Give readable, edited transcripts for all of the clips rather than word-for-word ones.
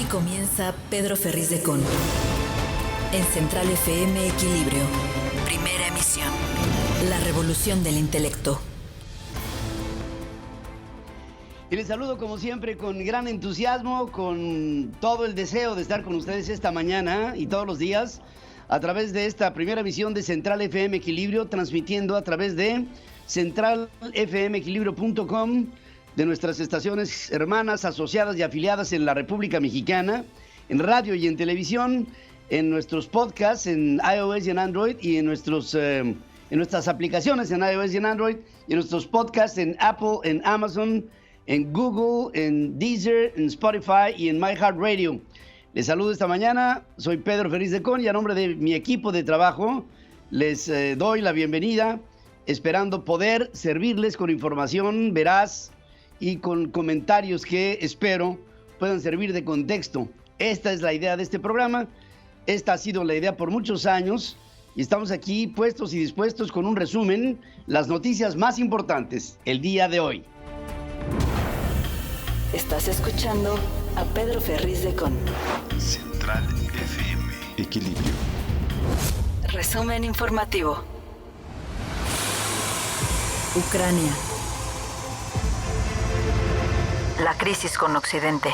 Comienza Pedro Ferriz de Con. En Central FM Equilibrio. Primera emisión. La revolución del intelecto. Y les saludo como siempre con gran entusiasmo, con todo el deseo de estar con ustedes esta mañana y todos los días a través de esta primera emisión de Central FM Equilibrio, transmitiendo a través de centralfmequilibrio.com, de nuestras estaciones hermanas, asociadas y afiliadas en la República Mexicana, en radio y en televisión, en nuestros podcasts en iOS y en Android, y en nuestras aplicaciones en iOS y en Android, y en nuestros podcasts en Apple, en Amazon, en Google, en Deezer, en Spotify y en iHeartRadio. Les saludo esta mañana, soy Pedro Ferriz de Con y a nombre de mi equipo de trabajo les doy la bienvenida, esperando poder servirles con información veraz y con comentarios que espero puedan servir de contexto. Esta es la idea de este programa, esta ha sido la idea por muchos años y estamos aquí puestos y dispuestos con un resumen, las noticias más importantes el día de hoy. Estás escuchando a Pedro Ferriz de Con. Central FM Equilibrio. Resumen informativo. Ucrania. La crisis con Occidente.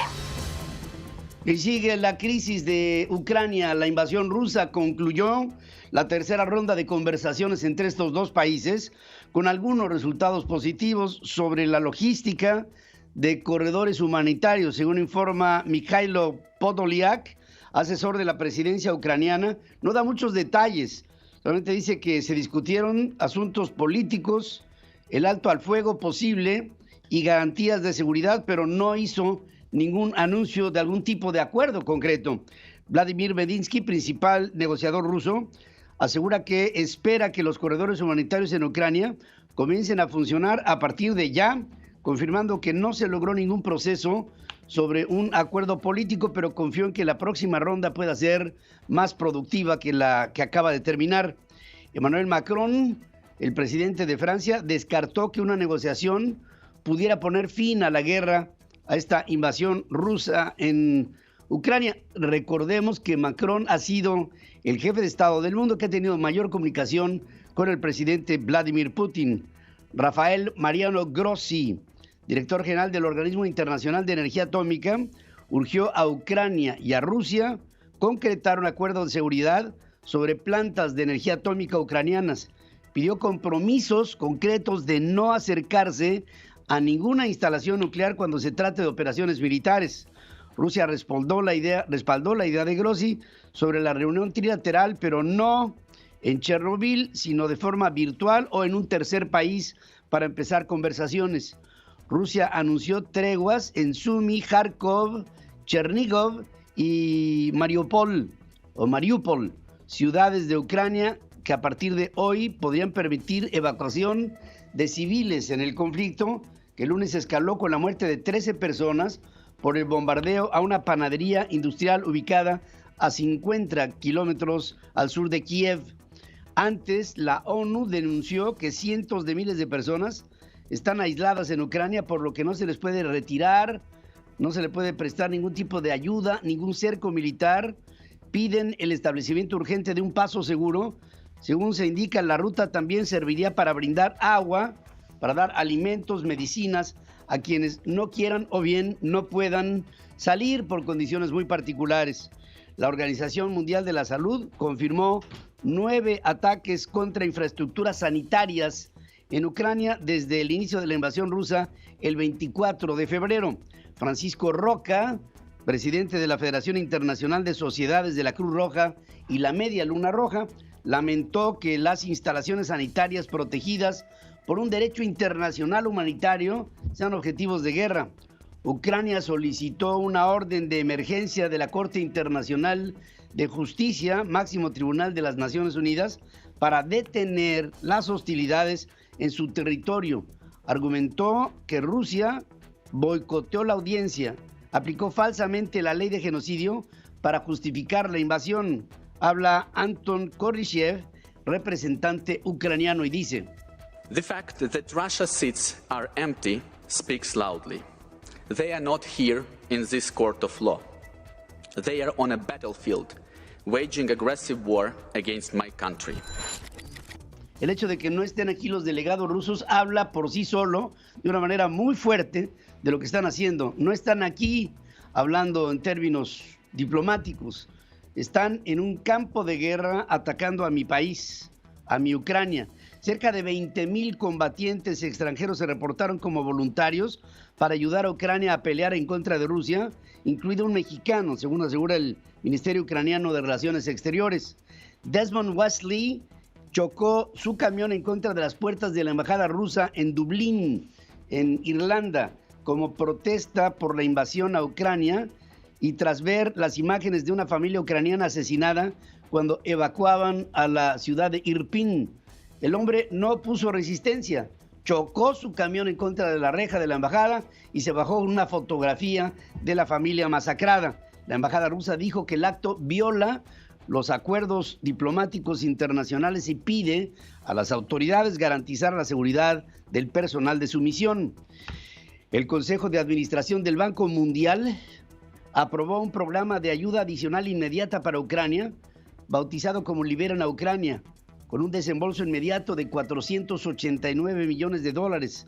Y sigue la crisis de Ucrania. La invasión rusa concluyó la tercera ronda de conversaciones entre estos dos países, con algunos resultados positivos sobre la logística de corredores humanitarios, según informa Mikhailo Podolyak, asesor de la presidencia ucraniana. No da muchos detalles, solamente dice que se discutieron asuntos políticos, el alto al fuego posible y garantías de seguridad, pero no hizo ningún anuncio de algún tipo de acuerdo concreto. Vladimir Medinsky, principal negociador ruso, asegura que espera que los corredores humanitarios en Ucrania comiencen a funcionar a partir de ya, confirmando que no se logró ningún proceso sobre un acuerdo político, pero confió en que la próxima ronda pueda ser más productiva que la que acaba de terminar. Emmanuel Macron, el presidente de Francia, descartó que una negociación pudiera poner fin a la guerra, a esta invasión rusa en Ucrania. Recordemos que Macron ha sido el jefe de Estado del mundo que ha tenido mayor comunicación con el presidente Vladimir Putin. Rafael Mariano Grossi, director general del Organismo Internacional de Energía Atómica, urgió a Ucrania y a Rusia concretar un acuerdo de seguridad sobre plantas de energía atómica ucranianas. Pidió compromisos concretos de no acercarse a ninguna instalación nuclear cuando se trate de operaciones militares. Rusia respaldó la idea de Grossi sobre la reunión trilateral, pero no en Chernobyl, sino de forma virtual o en un tercer país para empezar conversaciones. Rusia anunció treguas en Sumy, Kharkov, Chernigov y Mariupol, ciudades de Ucrania que a partir de hoy podrían permitir evacuación de civiles en el conflicto, que el lunes escaló con la muerte de 13 personas por el bombardeo a una panadería industrial ubicada a 50 kilómetros al sur de Kiev. Antes, la ONU denunció que cientos de miles de personas están aisladas en Ucrania, por lo que no se les puede retirar, no se le puede prestar ningún tipo de ayuda, ningún cerco militar. Piden el establecimiento urgente de un paso seguro. Según se indica, la ruta también serviría para brindar agua, para dar alimentos, medicinas a quienes no quieran o bien no puedan salir por condiciones muy particulares. La Organización Mundial de la Salud confirmó 9 ataques contra infraestructuras sanitarias en Ucrania desde el inicio de la invasión rusa el 24 de febrero. Francisco Roca, presidente de la Federación Internacional de Sociedades de la Cruz Roja y la Media Luna Roja, lamentó que las instalaciones sanitarias protegidas por un derecho internacional humanitario sean objetivos de guerra. Ucrania solicitó una orden de emergencia de la Corte Internacional de Justicia, máximo tribunal de las Naciones Unidas, para detener las hostilidades en su territorio. Argumentó que Rusia boicoteó la audiencia, aplicó falsamente la ley de genocidio para justificar la invasión. Habla Anton Koryshev, representante ucraniano, y dice: The fact that Russia's seats are empty speaks loudly. They are not here in this court of law. they are on a battlefield, waging aggressive war against my country. El hecho de que no estén aquí los delegados rusos habla por sí solo de una manera muy fuerte de lo que están haciendo. No están aquí hablando en términos diplomáticos. Están en un campo de guerra atacando a mi país, a mi Ucrania. Cerca de 20,000 combatientes extranjeros se reportaron como voluntarios para ayudar a Ucrania a pelear en contra de Rusia, incluido un mexicano, según asegura el Ministerio Ucraniano de Relaciones Exteriores. Desmond Wesley chocó su camión en contra de las puertas de la embajada rusa en Dublín, en Irlanda, como protesta por la invasión a Ucrania y tras ver las imágenes de una familia ucraniana asesinada cuando evacuaban a la ciudad de Irpin. El hombre no puso resistencia, chocó su camión en contra de la reja de la embajada y se bajó una fotografía de la familia masacrada. La embajada rusa dijo que el acto viola los acuerdos diplomáticos internacionales y pide a las autoridades garantizar la seguridad del personal de su misión. El Consejo de Administración del Banco Mundial aprobó un programa de ayuda adicional inmediata para Ucrania, bautizado como Liberan a Ucrania, con un desembolso inmediato de $489 millones.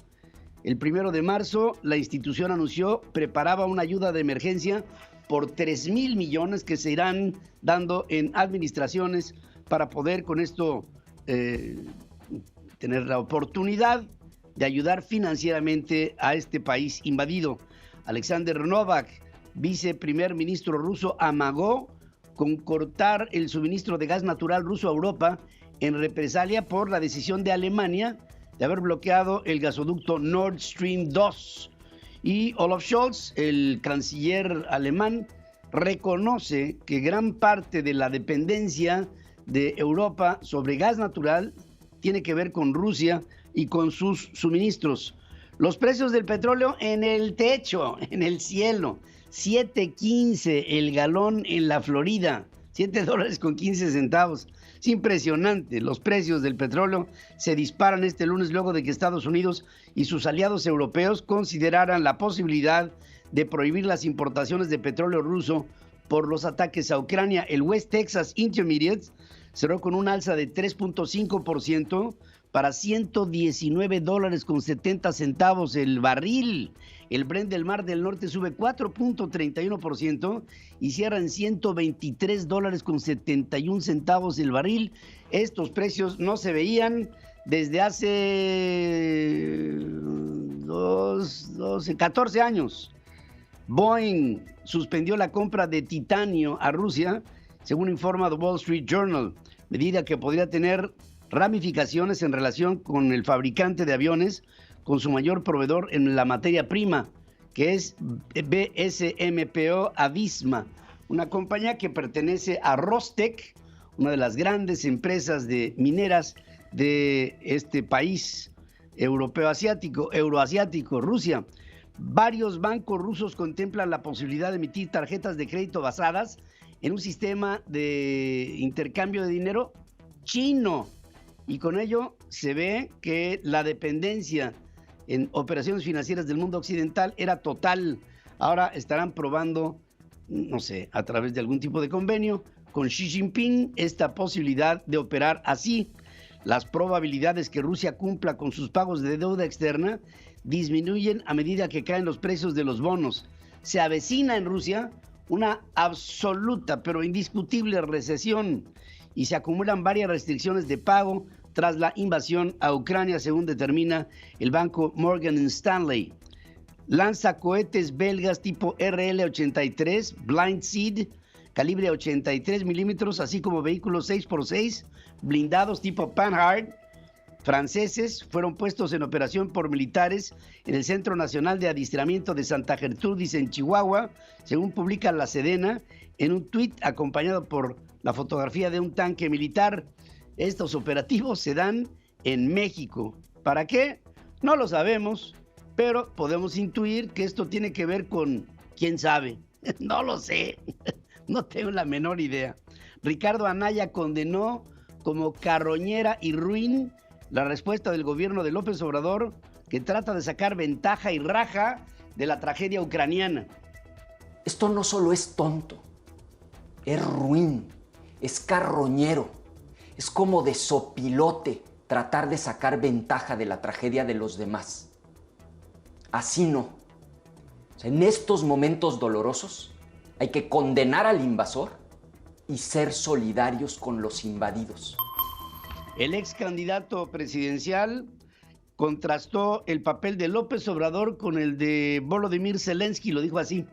El 1 de marzo, la institución anunció preparaba una ayuda de emergencia por 3,000 millones que se irán dando en administraciones para poder con esto tener la oportunidad de ayudar financieramente a este país invadido. Alexander Novak, viceprimer ministro ruso, amagó con cortar el suministro de gas natural ruso a Europa en represalia por la decisión de Alemania de haber bloqueado el gasoducto Nord Stream 2. Y Olaf Scholz, el canciller alemán, reconoce que gran parte de la dependencia de Europa sobre gas natural tiene que ver con Rusia y con sus suministros. Los precios del petróleo en el techo, en el cielo. $7.15 el galón en la Florida, $7.15. Es impresionante. Los precios del petróleo se disparan este lunes luego de que Estados Unidos y sus aliados europeos consideraran la posibilidad de prohibir las importaciones de petróleo ruso por los ataques a Ucrania. El West Texas Intermediate cerró con un alza de 3.5% para $119.70 el barril. El Brent del Mar del Norte sube 4.31% y cierra en $123.71 el barril. Estos precios no se veían desde hace 14 años. Boeing suspendió la compra de titanio a Rusia, según informa The Wall Street Journal, medida que podría tener ramificaciones en relación con el fabricante de aviones con su mayor proveedor en la materia prima, que es BSMPO Avisma, una compañía que pertenece a Rostec, una de las grandes empresas de mineras de este país euroasiático, Rusia. Varios bancos rusos contemplan la posibilidad de emitir tarjetas de crédito basadas en un sistema de intercambio de dinero chino. Y con ello se ve que la dependencia en operaciones financieras del mundo occidental era total. Ahora estarán probando, no sé, a través de algún tipo de convenio con Xi Jinping esta posibilidad de operar así. Las probabilidades que Rusia cumpla con sus pagos de deuda externa disminuyen a medida que caen los precios de los bonos. Se avecina en Rusia una absoluta pero indiscutible recesión y se acumulan varias restricciones de pago tras la invasión a Ucrania, según determina el banco Morgan Stanley. Lanza cohetes belgas tipo RL-83, Blind Seed, calibre 83 milímetros, así como vehículos 6x6, blindados tipo Panhard, franceses, fueron puestos en operación por militares en el Centro Nacional de Adiestramiento de Santa Gertrudis en Chihuahua, según publica la Sedena en un tuit acompañado por la fotografía de un tanque militar. Estos operativos se dan en México. ¿Para qué? No lo sabemos, pero podemos intuir que esto tiene que ver con quién sabe. No lo sé, no tengo la menor idea. Ricardo Anaya condenó como carroñera y ruin la respuesta del gobierno de López Obrador, que trata de sacar ventaja y raja de la tragedia ucraniana. Esto no solo es tonto, es ruin, es carroñero, es como de sopilote tratar de sacar ventaja de la tragedia de los demás. Así no. O sea, en estos momentos dolorosos hay que condenar al invasor y ser solidarios con los invadidos. El ex candidato presidencial contrastó el papel de López Obrador con el de Volodymyr Zelensky, lo dijo así.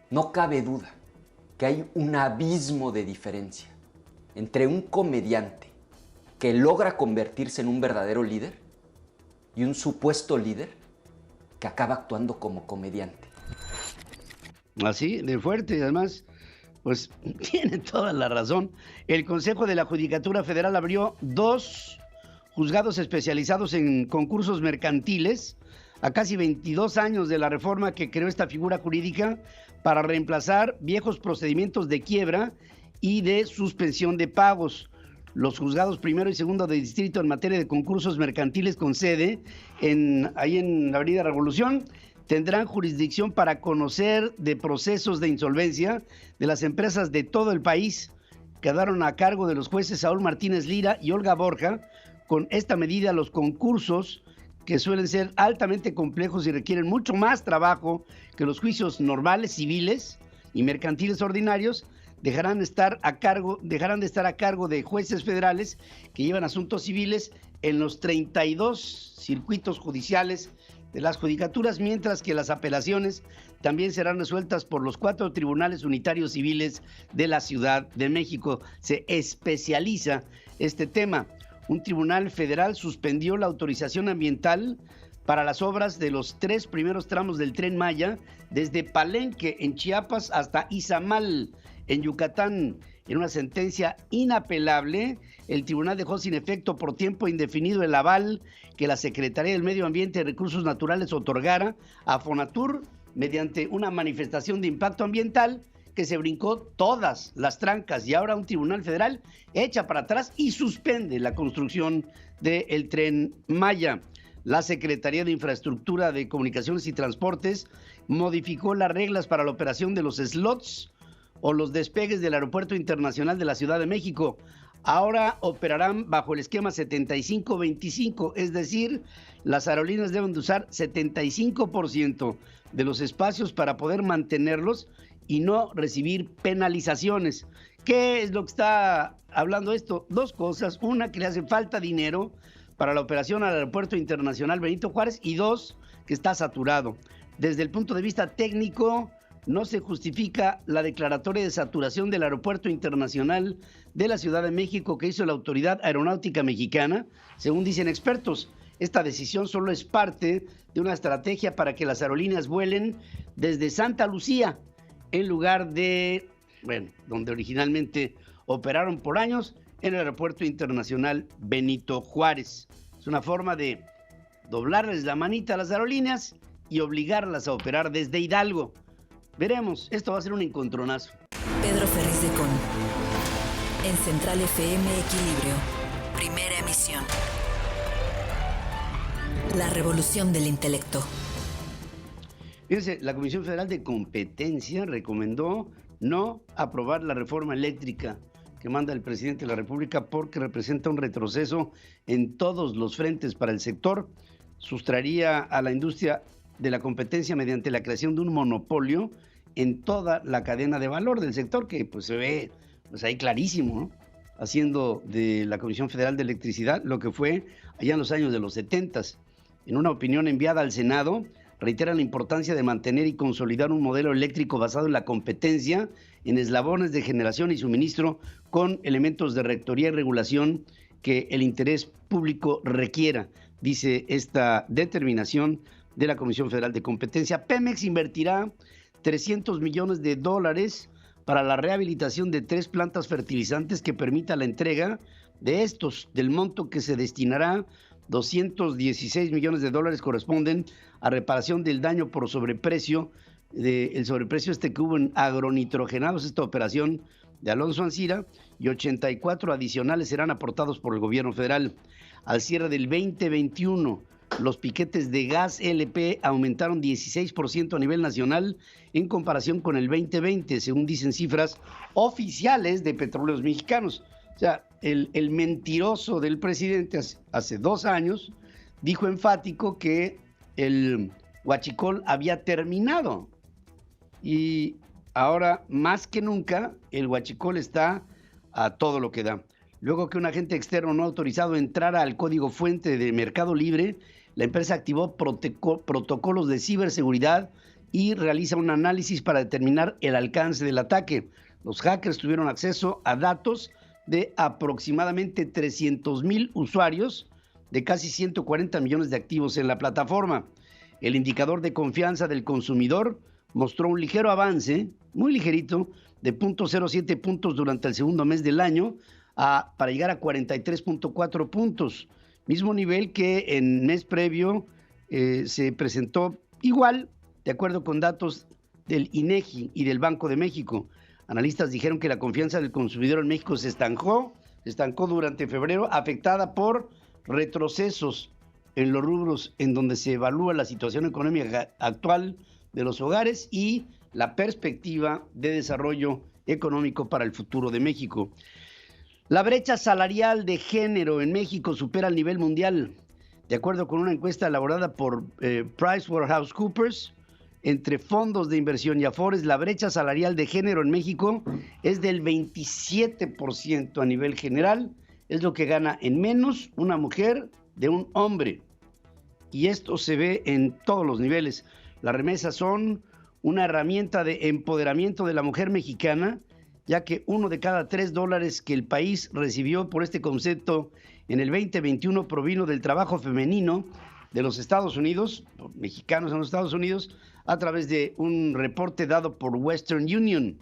No cabe duda que hay un abismo de diferencia entre un comediante que logra convertirse en un verdadero líder y un supuesto líder que acaba actuando como comediante. Así, de fuerte, además, pues tiene toda la razón. El Consejo de la Judicatura Federal abrió 2 juzgados especializados en concursos mercantiles a casi 22 años de la reforma que creó esta figura jurídica para reemplazar viejos procedimientos de quiebra y de suspensión de pagos. Los juzgados primero y segundo de distrito en materia de concursos mercantiles con sede ahí en la Avenida Revolución tendrán jurisdicción para conocer de procesos de insolvencia de las empresas de todo el país. Quedaron a cargo de los jueces Saúl Martínez Lira y Olga Borja. Con esta medida, los concursos, que suelen ser altamente complejos y requieren mucho más trabajo que los juicios normales, civiles y mercantiles ordinarios, dejarán de estar a cargo de jueces federales que llevan asuntos civiles en los 32 circuitos judiciales de las judicaturas, mientras que las apelaciones también serán resueltas por los 4 tribunales unitarios civiles de la Ciudad de México. Se especializa este tema. Un tribunal federal suspendió la autorización ambiental para las obras de los 3 primeros tramos del Tren Maya, desde Palenque, en Chiapas, hasta Izamal, en Yucatán. En una sentencia inapelable, el tribunal dejó sin efecto por tiempo indefinido el aval que la Secretaría del Medio Ambiente y Recursos Naturales otorgara a Fonatur mediante una manifestación de impacto ambiental que se brincó todas las trancas, y ahora un tribunal federal echa para atrás y suspende la construcción del Tren Maya. La Secretaría de Infraestructura de Comunicaciones y Transportes modificó las reglas para la operación de los slots o los despegues del Aeropuerto Internacional de la Ciudad de México. Ahora operarán bajo el esquema 75-25, es decir, las aerolíneas deben de usar 75% de los espacios para poder mantenerlos y no recibir penalizaciones. ¿Qué es lo que está hablando esto? 2 cosas. Una, que le hace falta dinero para la operación al Aeropuerto Internacional Benito Juárez, y 2, que está saturado. Desde el punto de vista técnico, no se justifica la declaratoria de saturación del Aeropuerto Internacional de la Ciudad de México que hizo la Autoridad Aeronáutica Mexicana, según dicen expertos. Esta decisión solo es parte de una estrategia para que las aerolíneas vuelen desde Santa Lucía, en lugar de, donde originalmente operaron por años, en el Aeropuerto Internacional Benito Juárez. Es una forma de doblarles la manita a las aerolíneas y obligarlas a operar desde Hidalgo. Veremos, esto va a ser un encontronazo. Pedro Ferriz de Con, en Central FM Equilibrio, primera emisión. La revolución del intelecto. Fíjense, la Comisión Federal de Competencia recomendó no aprobar la reforma eléctrica que manda el presidente de la República porque representa un retroceso en todos los frentes para el sector. Sustraería a la industria de la competencia mediante la creación de un monopolio en toda la cadena de valor del sector, que pues se ve ahí clarísimo, ¿no? Haciendo de la Comisión Federal de Electricidad lo que fue allá en los años de los 70s. En una opinión enviada al Senado, reitera la importancia de mantener y consolidar un modelo eléctrico basado en la competencia, en eslabones de generación y suministro, con elementos de rectoría y regulación que el interés público requiera, dice esta determinación de la Comisión Federal de Competencia. Pemex invertirá $300 millones para la rehabilitación de 3 plantas fertilizantes que permita la entrega de estos. Del monto que se destinará, $216 millones corresponden a reparación del daño por sobreprecio, el sobreprecio que hubo en agronitrogenados, esta operación de Alonso Ancira, y 84 adicionales serán aportados por el gobierno federal. Al cierre del 2021, los piquetes de gas LP aumentaron 16% a nivel nacional en comparación con el 2020, según dicen cifras oficiales de Petróleos Mexicanos. O sea, el mentiroso del presidente hace 2 años dijo enfático que el huachicol había terminado. Y ahora, más que nunca, el huachicol está a todo lo que da. Luego que un agente externo no autorizado entrara al código fuente de Mercado Libre, la empresa activó protocolos de ciberseguridad y realiza un análisis para determinar el alcance del ataque. Los hackers tuvieron acceso a datos de aproximadamente 300,000 usuarios de casi 140 millones de activos en la plataforma. El indicador de confianza del consumidor mostró un ligero avance, muy ligerito, de 0.07 puntos durante el segundo mes del año para llegar a 43.4 puntos. Mismo nivel que en mes previo se presentó igual, de acuerdo con datos del INEGI y del Banco de México. Analistas dijeron que la confianza del consumidor en México se estancó durante febrero, afectada por retrocesos en los rubros en donde se evalúa la situación económica actual de los hogares y la perspectiva de desarrollo económico para el futuro de México. La brecha salarial de género en México supera el nivel mundial. De acuerdo con una encuesta elaborada por PricewaterhouseCoopers, entre fondos de inversión y afores, la brecha salarial de género en México es del 27% a nivel general. Es lo que gana en menos una mujer de un hombre. Y esto se ve en todos los niveles. Las remesas son una herramienta de empoderamiento de la mujer mexicana, ya que 1 de cada 3 dólares que el país recibió por este concepto en el 2021 provino del trabajo femenino de los Estados Unidos, mexicanos en los Estados Unidos, a través de un reporte dado por Western Union.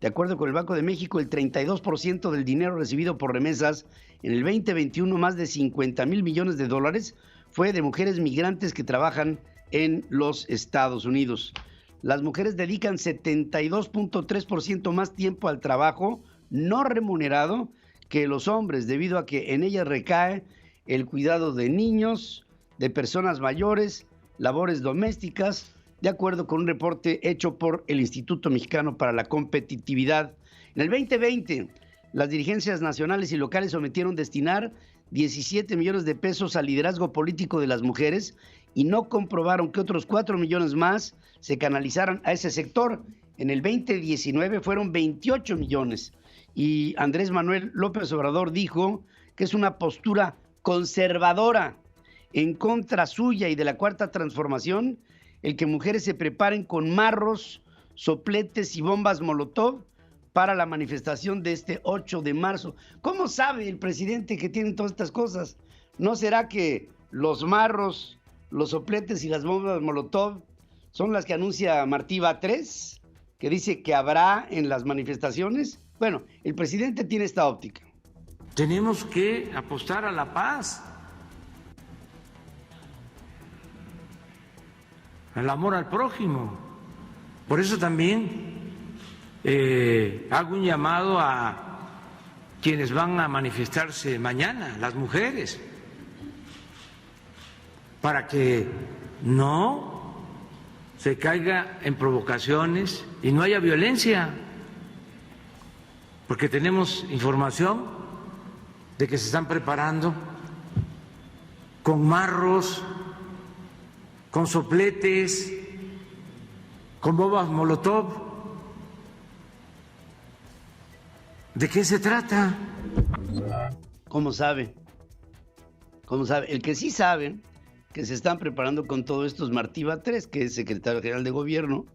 De acuerdo con el Banco de México, el 32% del dinero recibido por remesas en el 2021, más de 50,000 millones de dólares, fue de mujeres migrantes que trabajan en los Estados Unidos. Las mujeres dedican 72.3% más tiempo al trabajo no remunerado que los hombres, debido a que en ellas recae el cuidado de niños, de personas mayores, labores domésticas, de acuerdo con un reporte hecho por el Instituto Mexicano para la Competitividad. En el 2020, las dirigencias nacionales y locales sometieron destinar 17 millones de pesos al liderazgo político de las mujeres y no comprobaron que otros 4 millones más se canalizaran a ese sector. En el 2019 fueron 28 millones. Y Andrés Manuel López Obrador dijo que es una postura conservadora en contra suya y de la Cuarta Transformación el que mujeres se preparen con marros, sopletes y bombas Molotov para la manifestación de este 8 de marzo. ¿Cómo sabe el presidente que tienen todas estas cosas? ¿No será que los marros, los sopletes y las bombas Molotov son las que anuncia Martí Batres, que dice que habrá en las manifestaciones? Bueno, el presidente tiene esta óptica. Tenemos que apostar a la paz, al amor al prójimo. Por eso también hago un llamado a quienes van a manifestarse mañana, las mujeres, para que no se caiga en provocaciones y no haya violencia, porque tenemos información de que se están preparando con marros, con sopletes, con bombas Molotov. ¿De qué se trata? ¿Cómo sabe? ¿Cómo sabe? El que sí sabe que se están preparando con todo esto es Martí Batres, que es secretario general de gobierno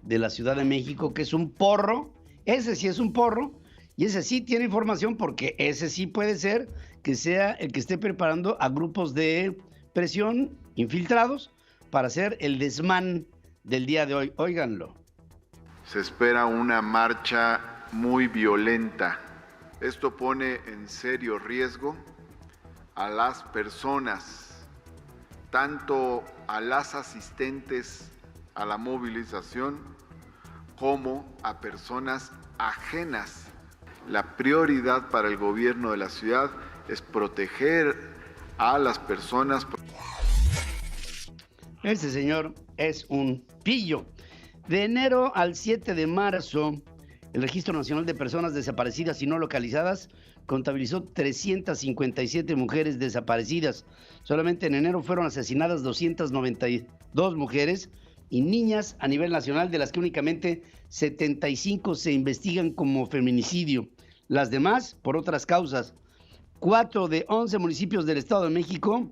de la Ciudad de México, que es un porro. Ese sí es un porro y ese sí tiene información, porque ese sí puede ser que sea el que esté preparando a grupos de presión infiltrados para hacer el desmán del día de hoy. Óiganlo. Se espera una marcha muy violenta. Esto pone en serio riesgo a las personas, tanto a las asistentes a la movilización como a personas ajenas. La prioridad para el gobierno de la ciudad es proteger a las personas. Ese señor es un pillo. De enero al 7 de marzo, el Registro Nacional de Personas Desaparecidas y No Localizadas contabilizó 357 mujeres desaparecidas. Solamente en enero fueron asesinadas 292 mujeres y niñas a nivel nacional, de las que únicamente 75 se investigan como feminicidio. Las demás, por otras causas. 4 de 11 municipios del Estado de México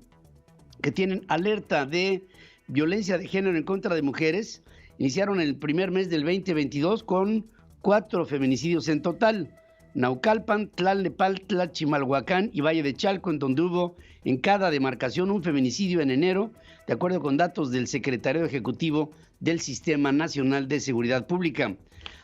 que tienen alerta de violencia de género en contra de mujeres iniciaron el primer mes del 2022 con 4 feminicidios en total. Naucalpan, Tlalnepantla, Chimalhuacán y Valle de Chalco, en donde hubo en cada demarcación un feminicidio en enero, de acuerdo con datos del Secretario Ejecutivo del Sistema Nacional de Seguridad Pública.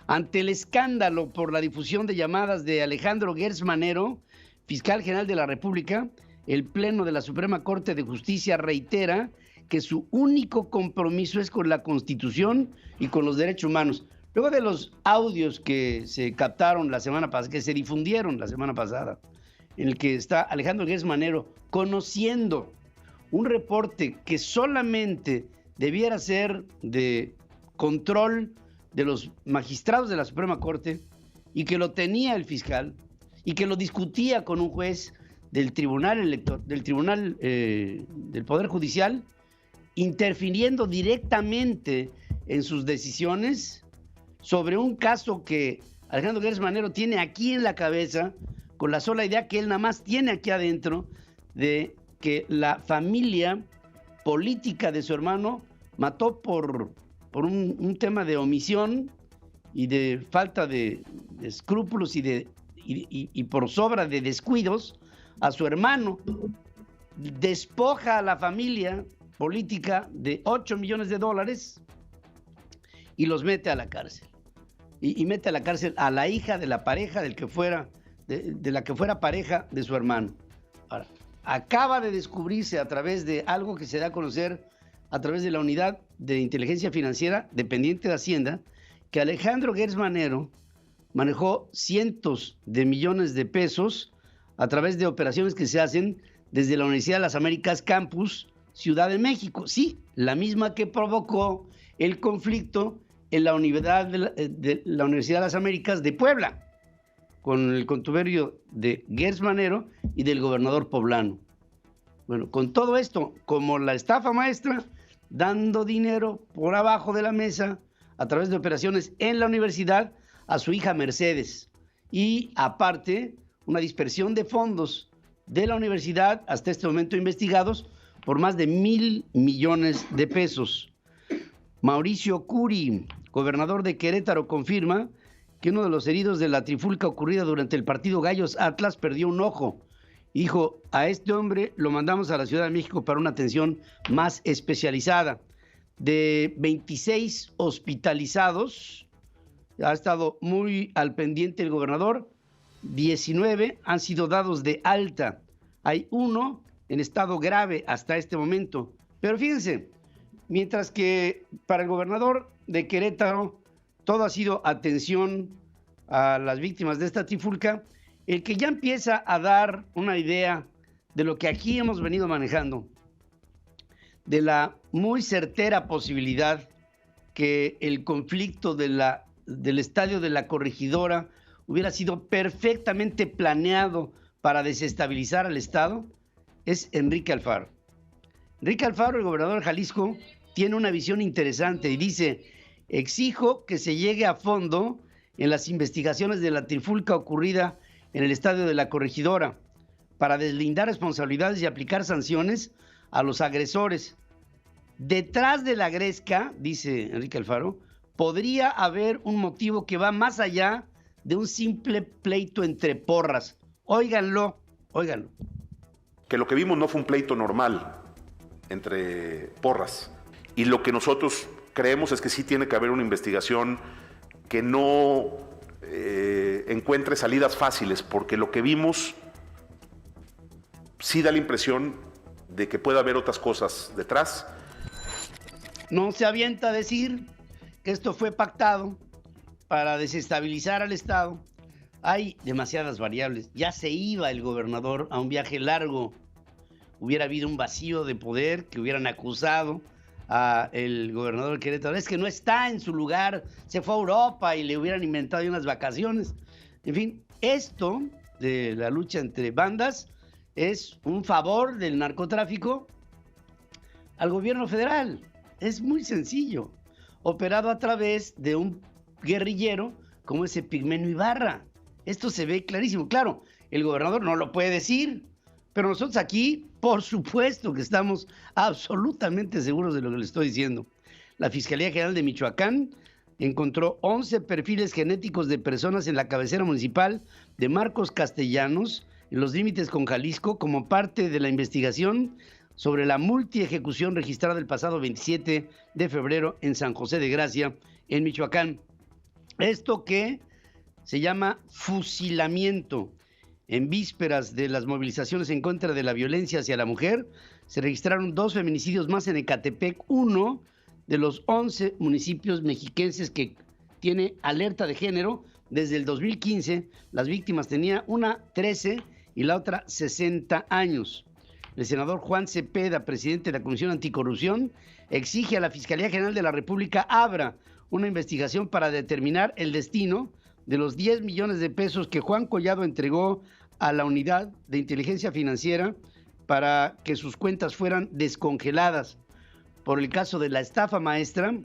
Ante el escándalo por la difusión de llamadas de Alejandro Gertz Manero, fiscal general de la República, el Pleno de la Suprema Corte de Justicia reitera que su único compromiso es con la Constitución y con los derechos humanos. Luego de los audios que se captaron la semana pasada, que se difundieron la semana pasada, en el que está Alejandro Gertz Manero conociendo un reporte que solamente debiera ser de control de los magistrados de la Suprema Corte, y que lo tenía el fiscal, y que lo discutía con un juez del Tribunal del Poder Judicial, interfiriendo directamente en sus decisiones sobre un caso que Alejandro Gertz Manero tiene aquí en la cabeza, con la sola idea que él nada más tiene aquí adentro, de que la familia política de su hermano mató por un tema de omisión y de falta de escrúpulos y por sobra de descuidos a su hermano. Despoja a la familia política de $8 millones y los mete a la cárcel. Y mete a la cárcel a la hija de la pareja de la que fuera pareja de su hermano. Ahora, acaba de descubrirse a través de algo que se da a conocer a través de la Unidad de Inteligencia Financiera dependiente de Hacienda, que Alejandro Gertz Manero manejó cientos de millones de pesos a través de operaciones que se hacen desde la Universidad de las Américas Campus Ciudad de México. Sí, la misma que provocó el conflicto en la Universidad de las Américas de Puebla, con el contubernio de Gertz Manero y del gobernador poblano. Bueno, con todo esto, como la estafa maestra, dando dinero por abajo de la mesa a través de operaciones en la universidad a su hija Mercedes. Y aparte, una dispersión de fondos de la universidad, hasta este momento investigados, por más de 1,000 millones de pesos. Mauricio Curi, gobernador de Querétaro, confirma que uno de los heridos de la trifulca ocurrida durante el partido Gallos Atlas perdió un ojo. Dijo, a este hombre lo mandamos a la Ciudad de México para una atención más especializada. De 26 hospitalizados, ha estado muy al pendiente el gobernador, 19 han sido dados de alta. Hay uno en estado grave hasta este momento. Pero fíjense, mientras que para el gobernador de Querétaro todo ha sido atención a las víctimas de esta trifulca, el que ya empieza a dar una idea de lo que aquí hemos venido manejando, de la muy certera posibilidad que el conflicto del estadio de la Corregidora hubiera sido perfectamente planeado para desestabilizar al Estado, es Enrique Alfaro. Enrique Alfaro, el gobernador de Jalisco, tiene una visión interesante y dice: exijo que se llegue a fondo en las investigaciones de la trifulca ocurrida en el estadio de la Corregidora para deslindar responsabilidades y aplicar sanciones a los agresores. Detrás de la gresca, dice Enrique Alfaro, podría haber un motivo que va más allá de un simple pleito entre porras. Óiganlo. Que lo que vimos no fue un pleito normal entre porras. Y lo que nosotros creemos es que sí tiene que haber una investigación que no encuentre salidas fáciles, porque lo que vimos sí da la impresión de que puede haber otras cosas detrás. No se avienta a decir que esto fue pactado para desestabilizar al Estado. Hay demasiadas variables. Ya se iba el gobernador a un viaje largo. Hubiera habido un vacío de poder, que hubieran acusado a el gobernador de Querétaro, es que no está en su lugar, se fue a Europa y le hubieran inventado unas vacaciones. En fin, esto de la lucha entre bandas es un favor del narcotráfico al gobierno federal. Es muy sencillo, operado a través de un guerrillero como ese Pigmenio Ibarra. Esto se ve clarísimo. Claro, el gobernador no lo puede decir, pero nosotros aquí, por supuesto que estamos absolutamente seguros de lo que le estoy diciendo. La Fiscalía General de Michoacán encontró 11 perfiles genéticos de personas en la cabecera municipal de Marcos Castellanos, en los límites con Jalisco, como parte de la investigación sobre la multiejecución registrada el pasado 27 de febrero en San José de Gracia, en Michoacán. Esto que se llama fusilamiento. En vísperas de las movilizaciones en contra de la violencia hacia la mujer, se registraron 2 feminicidios más en Ecatepec, uno de los 11 municipios mexiquenses que tiene alerta de género. Desde el 2015, las víctimas tenían una 13 y la otra 60 años. El senador Juan Cepeda, presidente de la Comisión Anticorrupción, exige a la Fiscalía General de la República abra una investigación para determinar el destino de los 10 millones de pesos que Juan Collado entregó a la Unidad de Inteligencia Financiera para que sus cuentas fueran descongeladas. Por el caso de la estafa maestra,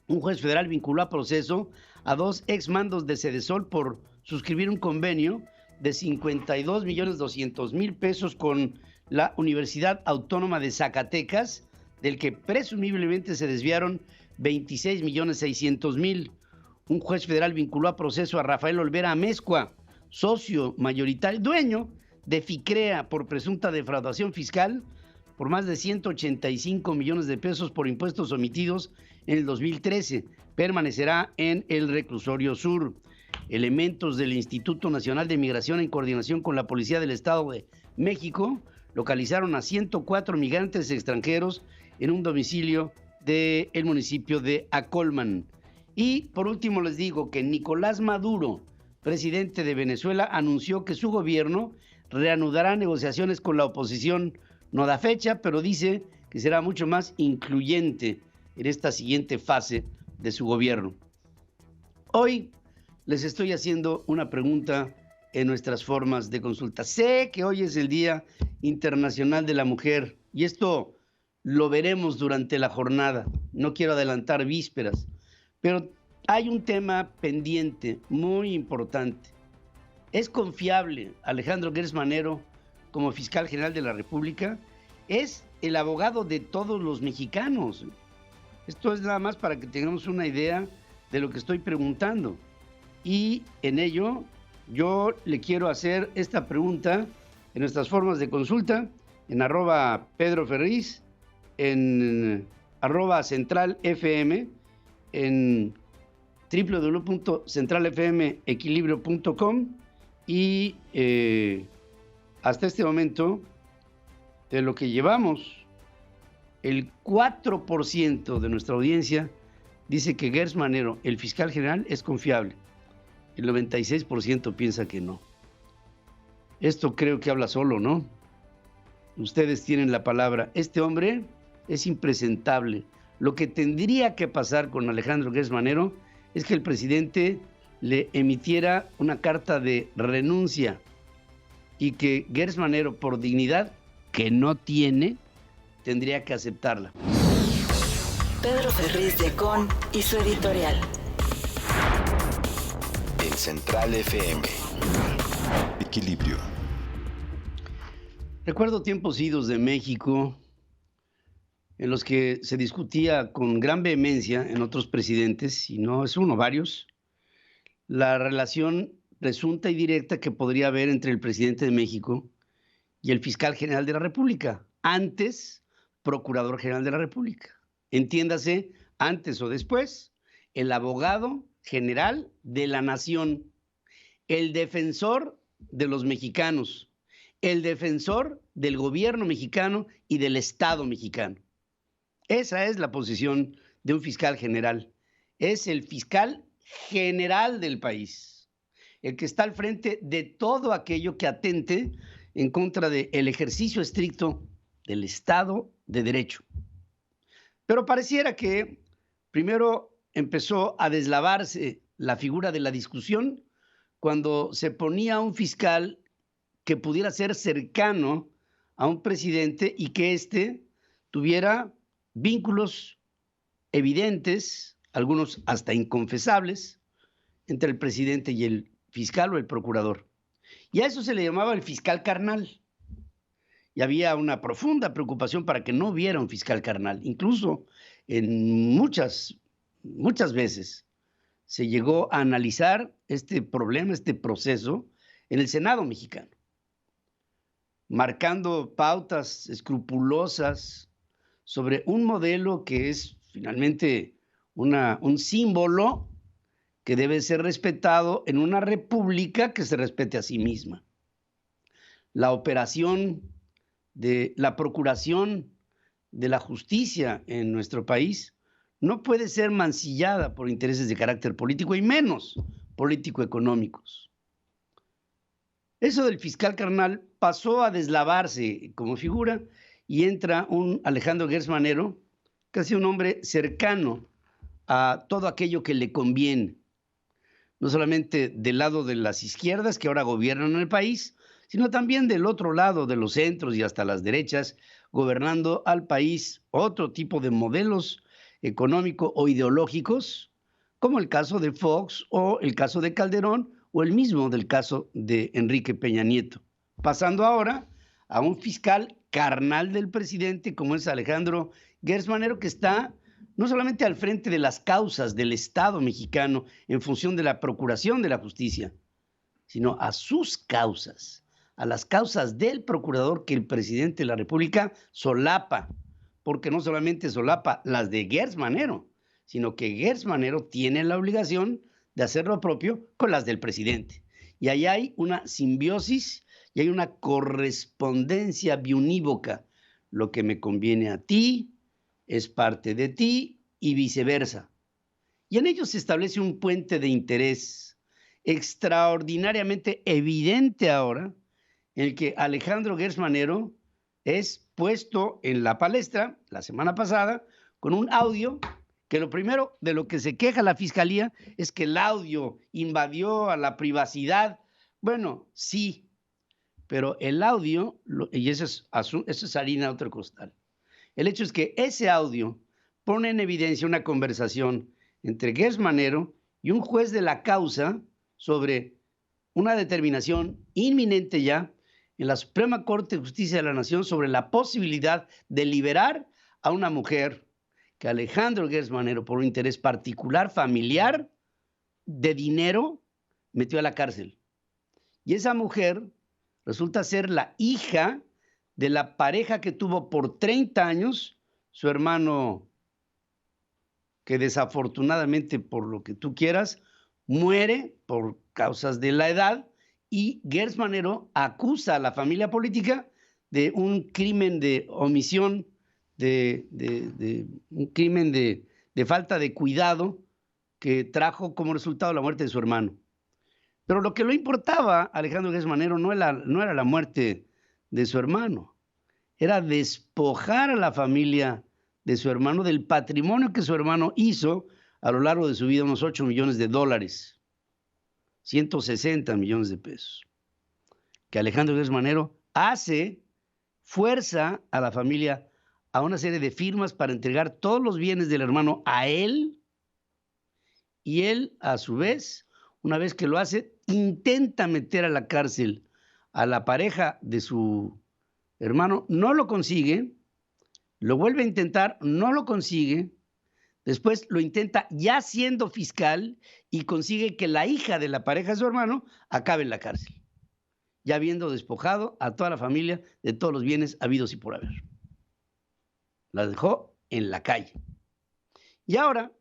un juez federal vinculó a proceso a 2 exmandos de Sedesol por suscribir un convenio de 52.200.000 pesos con la Universidad Autónoma de Zacatecas, del que presumiblemente se desviaron 26.600.000. Un juez federal vinculó a proceso a Rafael Olvera Amezcua, socio mayoritario, dueño de FICREA, por presunta defraudación fiscal por más de 185 millones de pesos por impuestos omitidos en el 2013. Permanecerá en el reclusorio sur. Elementos del Instituto Nacional de Migración, en coordinación con la Policía del Estado de México, localizaron a 104 migrantes extranjeros en un domicilio del municipio de Acolman. Y por último les digo que Nicolás Maduro, presidente de Venezuela, anunció que su gobierno reanudará negociaciones con la oposición. No da fecha, pero dice que será mucho más incluyente en esta siguiente fase de su gobierno. Hoy les estoy haciendo una pregunta en nuestras formas de consulta. Sé que hoy es el Día Internacional de la Mujer y esto lo veremos durante la jornada. No quiero adelantar vísperas, pero hay un tema pendiente muy importante. ¿Es confiable Alejandro Gertz Manero como fiscal general de la República? Es el abogado de todos los mexicanos. Esto es nada más para que tengamos una idea de lo que estoy preguntando. Y en ello yo le quiero hacer esta pregunta en nuestras formas de consulta, en @PedroFerriz, en @CentralFM, en www.centralfmequilibrio.com y hasta este momento, de lo que llevamos, el 4% de nuestra audiencia dice que Gertz Manero, el fiscal general, es confiable. El 96% piensa que no. Esto creo que habla solo, ¿no? Ustedes tienen la palabra. Este hombre es impresentable. Lo que tendría que pasar con Alejandro Gertz Manero es que el presidente le emitiera una carta de renuncia y que Gertz Manero, por dignidad que no tiene, tendría que aceptarla. Pedro Ferriz de Con y su editorial. En Central FM. Equilibrio. Recuerdo tiempos idos de México en los que se discutía con gran vehemencia en otros presidentes, y no es uno, varios, la relación presunta y directa que podría haber entre el presidente de México y el fiscal general de la República, antes procurador general de la República. Entiéndase, antes o después, el abogado general de la nación, el defensor de los mexicanos, el defensor del gobierno mexicano y del Estado mexicano. Esa es la posición de un fiscal general. Es el fiscal general del país, el que está al frente de todo aquello que atente en contra del ejercicio estricto del Estado de Derecho. Pero pareciera que primero empezó a deslavarse la figura de la discusión cuando se ponía un fiscal que pudiera ser cercano a un presidente y que éste tuviera vínculos evidentes, algunos hasta inconfesables, entre el presidente y el fiscal o el procurador. Y a eso se le llamaba el fiscal carnal. Y había una profunda preocupación para que no hubiera un fiscal carnal. Incluso en muchas veces se llegó a analizar este problema, este proceso, en el Senado mexicano, marcando pautas escrupulosas sobre un modelo que es finalmente un símbolo que debe ser respetado en una república que se respete a sí misma. La operación de la procuración de la justicia en nuestro país no puede ser mancillada por intereses de carácter político y menos político-económicos. Eso del fiscal carnal pasó a deslavarse como figura y entra un Alejandro Gertz Manero, casi un hombre cercano a todo aquello que le conviene, no solamente del lado de las izquierdas que ahora gobiernan el país, sino también del otro lado de los centros y hasta las derechas, gobernando al país otro tipo de modelos económicos o ideológicos, como el caso de Fox o el caso de Calderón o el mismo del caso de Enrique Peña Nieto, pasando ahora a un fiscal carnal del presidente como es Alejandro Gertz Manero, que está no solamente al frente de las causas del Estado mexicano en función de la procuración de la justicia, sino a sus causas, a las causas del procurador que el presidente de la República solapa, porque no solamente solapa las de Gertz Manero, sino que Gertz Manero tiene la obligación de hacer lo propio con las del presidente. Y ahí hay una simbiosis y hay una correspondencia biunívoca. Lo que me conviene a ti es parte de ti y viceversa. Y en ello se establece un puente de interés extraordinariamente evidente ahora, en el que Alejandro Gertz Manero es puesto en la palestra la semana pasada con un audio que lo primero de lo que se queja la fiscalía es que el audio invadió a la privacidad. Bueno, sí, pero el audio, y eso es harina de otro costal. El hecho es que ese audio pone en evidencia una conversación entre Gertz Manero y un juez de la causa sobre una determinación inminente ya en la Suprema Corte de Justicia de la Nación sobre la posibilidad de liberar a una mujer que Alejandro Gertz Manero, por un interés particular familiar de dinero, metió a la cárcel. Y esa mujer resulta ser la hija de la pareja que tuvo por 30 años su hermano, que desafortunadamente, por lo que tú quieras, muere por causas de la edad, y Gertz Manero acusa a la familia política de un crimen de omisión, un crimen de falta de cuidado que trajo como resultado la muerte de su hermano. Pero lo que le importaba a Alejandro Gertz Manero no era la muerte de su hermano, era despojar a la familia de su hermano del patrimonio que su hermano hizo a lo largo de su vida, unos $8 millones, 160 millones de pesos, que Alejandro Gertz Manero hace fuerza a la familia a una serie de firmas para entregar todos los bienes del hermano a él, y él, a su vez, una vez que lo hace, intenta meter a la cárcel a la pareja de su hermano, no lo consigue, lo vuelve a intentar, no lo consigue, después lo intenta ya siendo fiscal y consigue que la hija de la pareja de su hermano acabe en la cárcel, ya habiendo despojado a toda la familia de todos los bienes habidos y por haber. La dejó en la calle. Y ahora,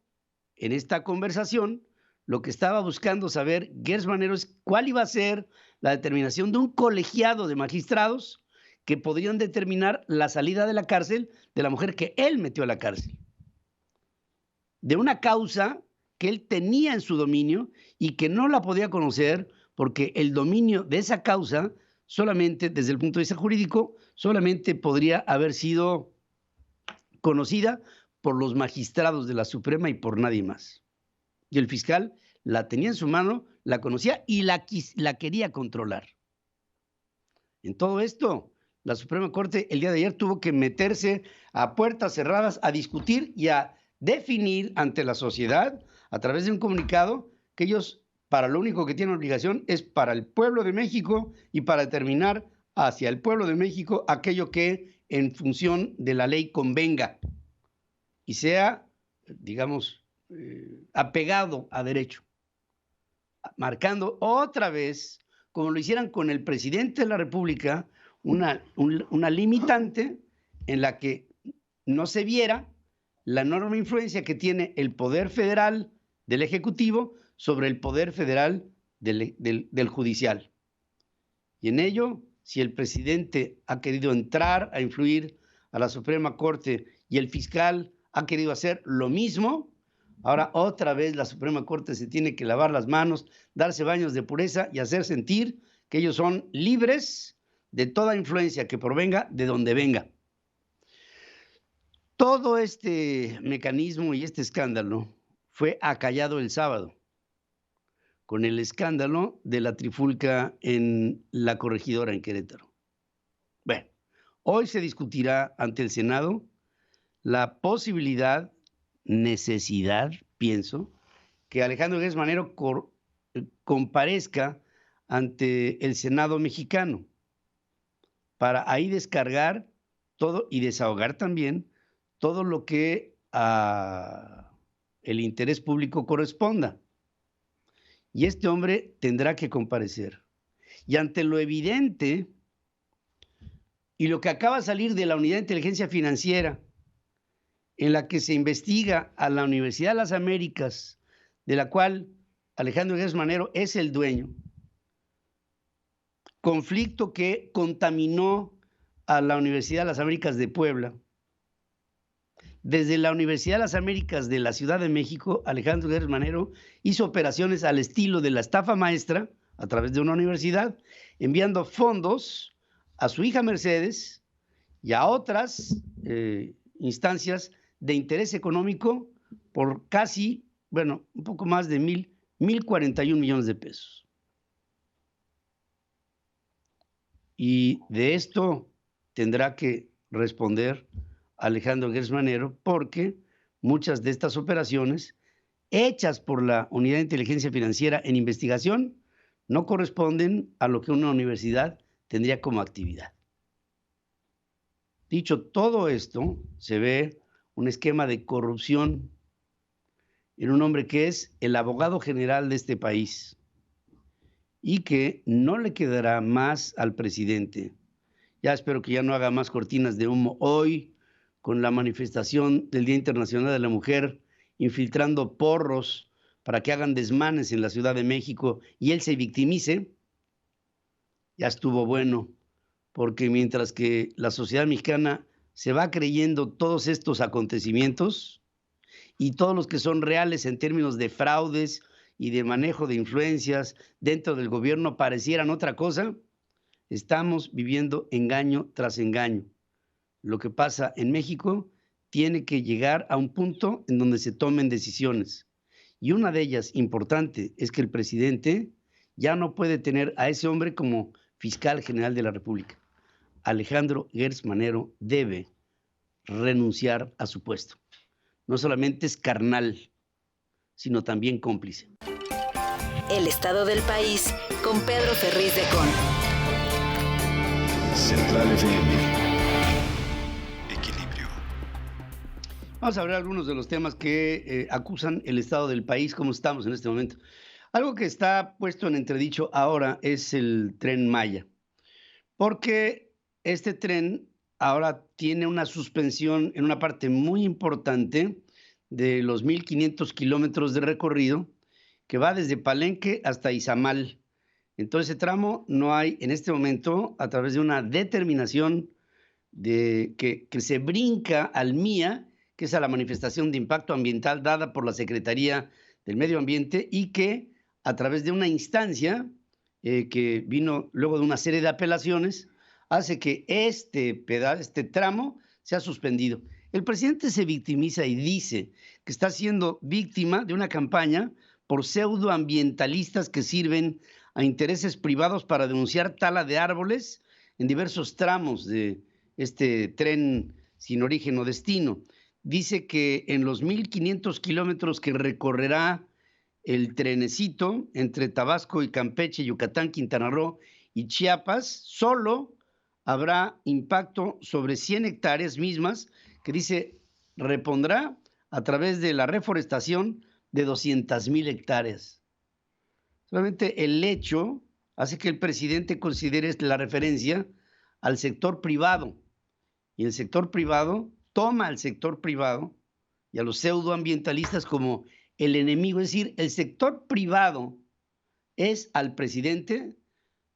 en esta conversación, lo que estaba buscando saber Gertz Manero es cuál iba a ser la determinación de un colegiado de magistrados que podrían determinar la salida de la cárcel de la mujer que él metió a la cárcel, de una causa que él tenía en su dominio y que no la podía conocer porque el dominio de esa causa solamente, desde el punto de vista jurídico, solamente podría haber sido conocida por los magistrados de la Suprema y por nadie más. Y el fiscal la tenía en su mano, la conocía y la quería controlar. En todo esto, la Suprema Corte el día de ayer tuvo que meterse a puertas cerradas a discutir y a definir ante la sociedad, a través de un comunicado, que ellos para lo único que tienen obligación es para el pueblo de México y para determinar hacia el pueblo de México aquello que en función de la ley convenga y sea, digamos, apegado a derecho, marcando otra vez, como lo hicieran con el presidente de la República, una limitante en la que no se viera la enorme influencia que tiene el poder federal del Ejecutivo sobre el poder federal del Judicial. Y en ello, si el presidente ha querido entrar a influir a la Suprema Corte y el fiscal ha querido hacer lo mismo, ahora otra vez la Suprema Corte se tiene que lavar las manos, darse baños de pureza y hacer sentir que ellos son libres de toda influencia que provenga de donde venga. Todo este mecanismo y este escándalo fue acallado el sábado con el escándalo de la trifulca en La Corregidora en Querétaro. Bueno, hoy se discutirá ante el Senado la posibilidad, necesidad, pienso, que Alejandro Gertz Manero comparezca ante el Senado mexicano para ahí descargar todo y desahogar también todo lo que a el interés público corresponda. Y este hombre tendrá que comparecer. Y ante lo evidente y lo que acaba de salir de la Unidad de Inteligencia Financiera, en la que se investiga a la Universidad de las Américas, de la cual Alejandro Gertz Manero es el dueño, conflicto que contaminó a la Universidad de las Américas de Puebla. Desde la Universidad de las Américas de la Ciudad de México, Alejandro Gertz Manero hizo operaciones al estilo de la estafa maestra a través de una universidad, enviando fondos a su hija Mercedes y a otras instancias de interés económico por casi, bueno, un poco más de 1,041 millones de pesos. Y de esto tendrá que responder Alejandro Gertz Manero, porque muchas de estas operaciones hechas por la Unidad de Inteligencia Financiera en investigación no corresponden a lo que una universidad tendría como actividad. Dicho todo esto, se ve un esquema de corrupción en un hombre que es el abogado general de este país y que no le quedará más al presidente. Ya espero que ya no haga más cortinas de humo hoy, con la manifestación del Día Internacional de la Mujer, infiltrando porros para que hagan desmanes en la Ciudad de México y él se victimice. Ya estuvo bueno, porque mientras que la sociedad mexicana se va creyendo todos estos acontecimientos y todos los que son reales en términos de fraudes y de manejo de influencias dentro del gobierno parecieran otra cosa, estamos viviendo engaño tras engaño. Lo que pasa en México tiene que llegar a un punto en donde se tomen decisiones. Y una de ellas importante es que el presidente ya no puede tener a ese hombre como fiscal general de la República. Alejandro Gertz Manero debe renunciar a su puesto. No solamente es carnal, sino también cómplice. El estado del país con Pedro Ferriz de Con. Central FM. Vamos a ver algunos de los temas que acusan el estado del país, cómo estamos en este momento. Algo que está puesto en entredicho ahora es el Tren Maya, porque este tren ahora tiene una suspensión en una parte muy importante de los 1,500 kilómetros de recorrido que va desde Palenque hasta Izamal. En todo ese tramo no hay en este momento, a través de una determinación de que se brinca al MIA, que es a la manifestación de impacto ambiental dada por la Secretaría del Medio Ambiente y que a través de una instancia que vino luego de una serie de apelaciones, hace que este tramo sea suspendido. El presidente se victimiza y dice que está siendo víctima de una campaña por pseudoambientalistas que sirven a intereses privados para denunciar tala de árboles en diversos tramos de este tren sin origen o destino. Dice que en los 1,500 kilómetros que recorrerá el trenecito entre Tabasco y Campeche, Yucatán, Quintana Roo y Chiapas, solo habrá impacto sobre 100 hectáreas mismas que dice repondrá a través de la reforestación de 200,000 hectáreas. Solamente el hecho hace que el presidente considere la referencia al sector privado. Y el sector privado toma al sector privado y a los pseudoambientalistas como el enemigo. Es decir, el sector privado es al presidente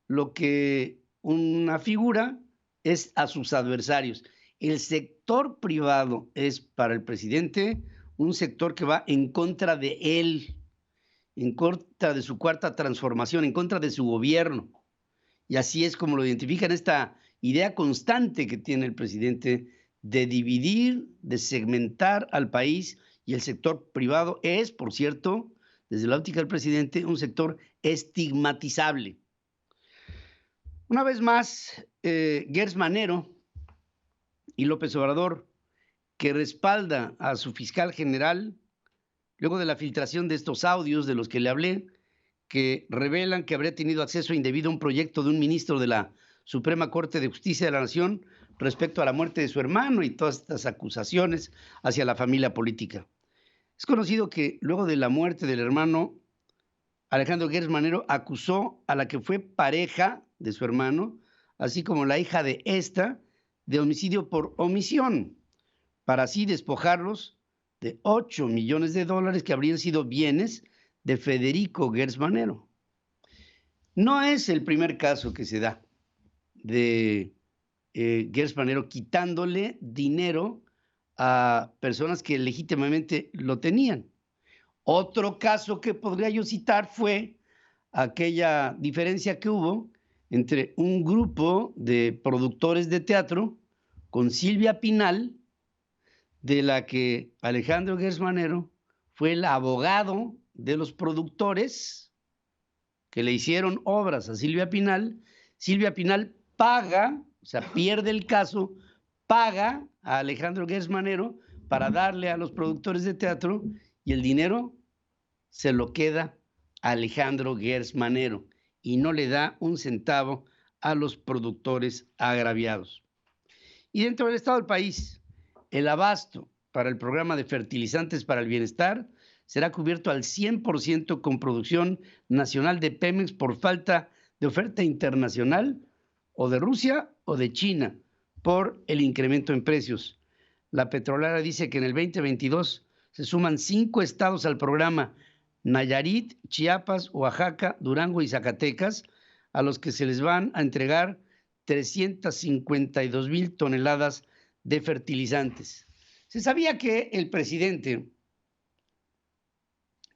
lo que una figura es a sus adversarios. El sector privado es para el presidente un sector que va en contra de él, en contra de su cuarta transformación, en contra de su gobierno. Y así es como lo identifican, esta idea constante que tiene el presidente de dividir, de segmentar al país, y el sector privado es, por cierto, desde la óptica del presidente, un sector estigmatizable. Una vez más, Gers Manero y López Obrador, que respalda a su fiscal general, luego de la filtración de estos audios de los que le hablé, que revelan que habría tenido acceso indebido a un proyecto de un ministro de la Suprema Corte de Justicia de la Nación respecto a la muerte de su hermano y todas estas acusaciones hacia la familia política. Es conocido que luego de la muerte del hermano, Alejandro Gers Manero acusó a la que fue pareja de su hermano, así como la hija de esta, de homicidio por omisión, para así despojarlos de $8 millones que habrían sido bienes de Federico Gers Manero. No es el primer caso que se da de Gers Manero quitándole dinero a personas que legítimamente lo tenían. Otro caso que podría yo citar fue aquella diferencia que hubo entre un grupo de productores de teatro con Silvia Pinal, de la que Alejandro Gers Manero fue el abogado de los productores que le hicieron obras a Silvia Pinal. Silvia Pinal paga, o sea, pierde el caso, paga a Alejandro Gers Manero para darle a los productores de teatro y el dinero se lo queda a Alejandro Gers Manero y no le da un centavo a los productores agraviados. Y dentro del estado del país, el abasto para el programa de fertilizantes para el bienestar será cubierto al 100% con producción nacional de Pemex por falta de oferta internacional o de Rusia o de China por el incremento en precios. La petrolera dice que en el 2022 se suman 5 estados al programa: Nayarit, Chiapas, Oaxaca, Durango y Zacatecas, a los que se les van a entregar 352,000 toneladas de fertilizantes. Se sabía que el presidente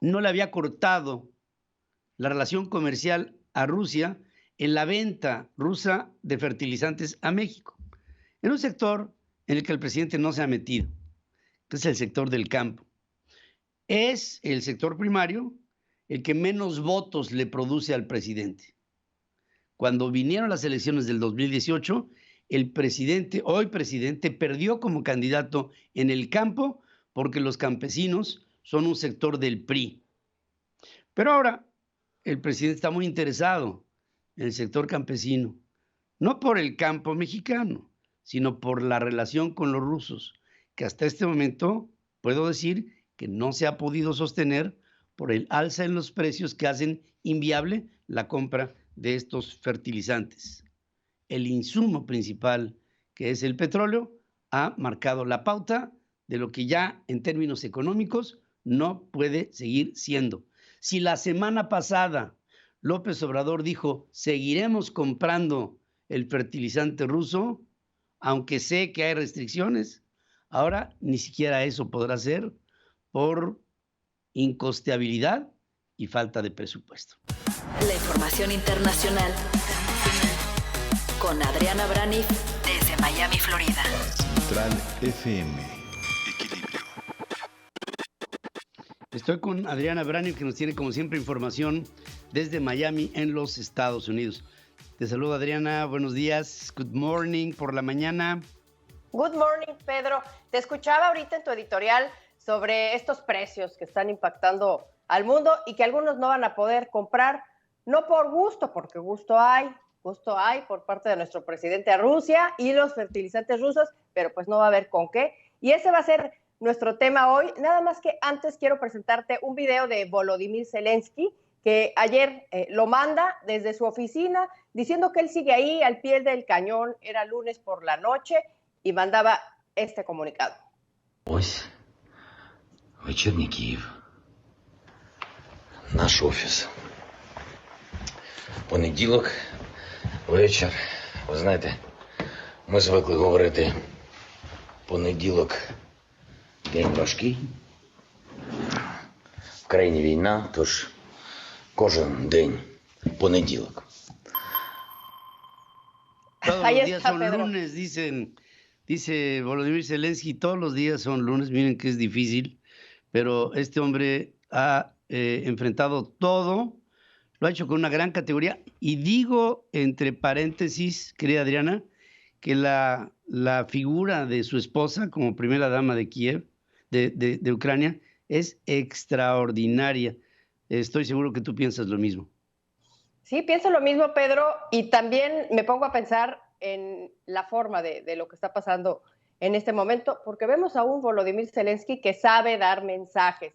no le había cortado la relación comercial a Rusia en la venta rusa de fertilizantes a México, en un sector en el que el presidente no se ha metido, que es el sector del campo. Es el sector primario el que menos votos le produce al presidente. Cuando vinieron las elecciones del 2018, el presidente, hoy presidente, perdió como candidato en el campo porque los campesinos son un sector del PRI. Pero ahora el presidente está muy interesado en el sector campesino, no por el campo mexicano, sino por la relación con los rusos, que hasta este momento puedo decir que no se ha podido sostener por el alza en los precios que hacen inviable la compra de estos fertilizantes. El insumo principal, que es el petróleo, ha marcado la pauta de lo que ya en términos económicos no puede seguir siendo. Si la semana pasada López Obrador dijo, seguiremos comprando el fertilizante ruso, aunque sé que hay restricciones, ahora ni siquiera eso podrá ser por incosteabilidad y falta de presupuesto. La información internacional con Adriana Braniff desde Miami, Florida. Central FM. Estoy con Adriana Branio, que nos tiene como siempre información desde Miami, en los Estados Unidos. Te saludo, Adriana, buenos días, good morning por la mañana. Good morning, Pedro. Te escuchaba ahorita en tu editorial sobre estos precios que están impactando al mundo y que algunos no van a poder comprar, no por gusto, porque gusto hay por parte de nuestro presidente a Rusia y los fertilizantes rusos, pero pues no va a haber con qué. Y ese va a ser nuestro tema hoy. Nada más que antes quiero presentarte un video de Volodymyr Zelensky, que ayer lo manda desde su oficina, diciendo que él sigue ahí al pie del cañón. Era lunes por la noche y mandaba este comunicado. Ось вечірній Київ, наш офіс. Понеділок, вечір. Ви знаєте, ми звикли говорити понеділок день важкий. В країні війна, тож кожен день понеділок. Todos los días son lunes, dice Volodymyr Zelensky, todos los días son lunes. Miren que es difícil, pero este hombre ha enfrentado todo, lo ha hecho con una gran categoría. Y digo, entre paréntesis, querida Adriana, que la figura de su esposa como primera dama de Kiev, de Ucrania, es extraordinaria. Estoy seguro que tú piensas lo mismo. Sí, pienso lo mismo, Pedro, y también me pongo a pensar en la forma de lo que está pasando en este momento, porque vemos a un Volodymyr Zelensky que sabe dar mensajes.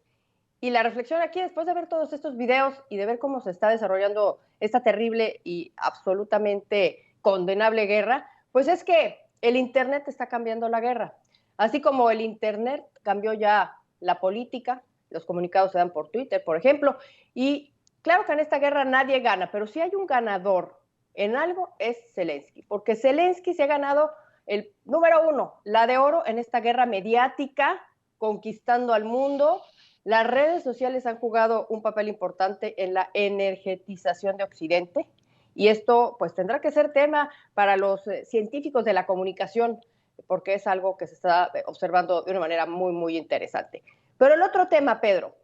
Y la reflexión aquí, después de ver todos estos videos y de ver cómo se está desarrollando esta terrible y absolutamente condenable guerra, pues es que el Internet está cambiando la guerra. Así como el Internet cambió ya la política, los comunicados se dan por Twitter, por ejemplo, y claro que en esta guerra nadie gana, pero si hay un ganador en algo es Zelensky, porque Zelensky se ha ganado el número 1, la de oro en esta guerra mediática, conquistando al mundo. Las redes sociales han jugado un papel importante en la energetización de Occidente, y esto pues tendrá que ser tema para los científicos de la comunicación, porque es algo que se está observando de una manera muy, muy interesante. Pero el otro tema, Pedro,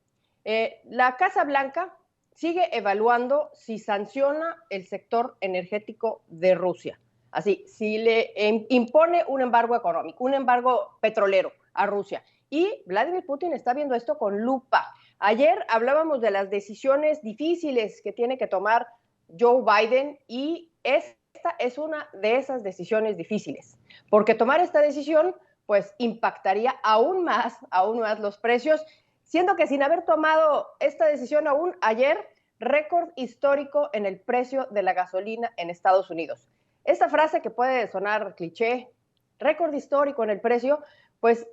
la Casa Blanca sigue evaluando si sanciona el sector energético de Rusia. Así, si le impone un embargo económico, un embargo petrolero a Rusia. Y Vladimir Putin está viendo esto con lupa. Ayer hablábamos de las decisiones difíciles que tiene que tomar Joe Biden, y esta es una de esas decisiones difíciles, porque tomar esta decisión pues impactaría aún más los precios, siendo que sin haber tomado esta decisión aún, ayer récord histórico en el precio de la gasolina en Estados Unidos. Esta frase, que puede sonar cliché, récord histórico en el precio, pues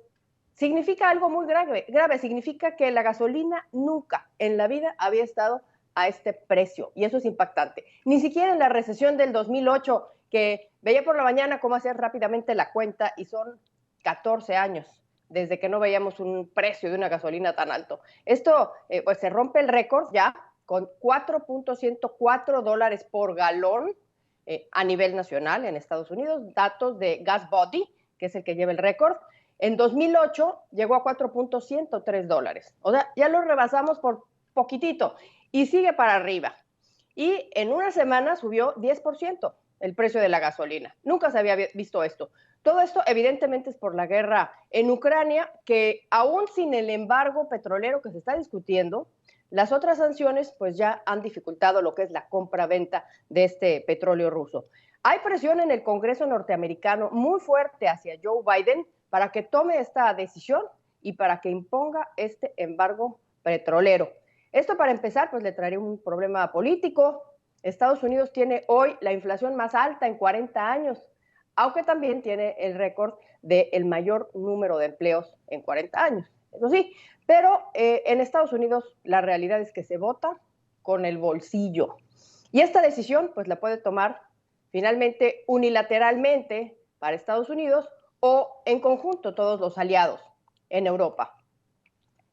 significa algo muy grave, significa que la gasolina nunca en la vida había estado a este precio, y eso es impactante. Ni siquiera en la recesión del 2008, que veía por la mañana cómo hacer rápidamente la cuenta, y son 14 años desde que no veíamos un precio de una gasolina tan alto. Esto pues se rompe el récord ya con $4.104 por galón a nivel nacional en Estados Unidos, datos de GasBuddy, que es el que lleva el récord. En 2008 llegó a $4.103. O sea, ya lo rebasamos por poquitito y sigue para arriba. Y en una semana subió 10% el precio de la gasolina. Nunca se había visto esto. Todo esto evidentemente es por la guerra en Ucrania, que aún sin el embargo petrolero que se está discutiendo, las otras sanciones pues ya han dificultado lo que es la compra-venta de este petróleo ruso. Hay presión en el Congreso norteamericano muy fuerte hacia Joe Biden para que tome esta decisión y para que imponga este embargo petrolero. Esto, para empezar, pues le traería un problema político. Estados Unidos tiene hoy la inflación más alta en 40 años, aunque también tiene el récord del mayor número de empleos en 40 años. Eso sí, pero en Estados Unidos la realidad es que se vota con el bolsillo. Y esta decisión pues la puede tomar finalmente unilateralmente para Estados Unidos o en conjunto todos los aliados en Europa.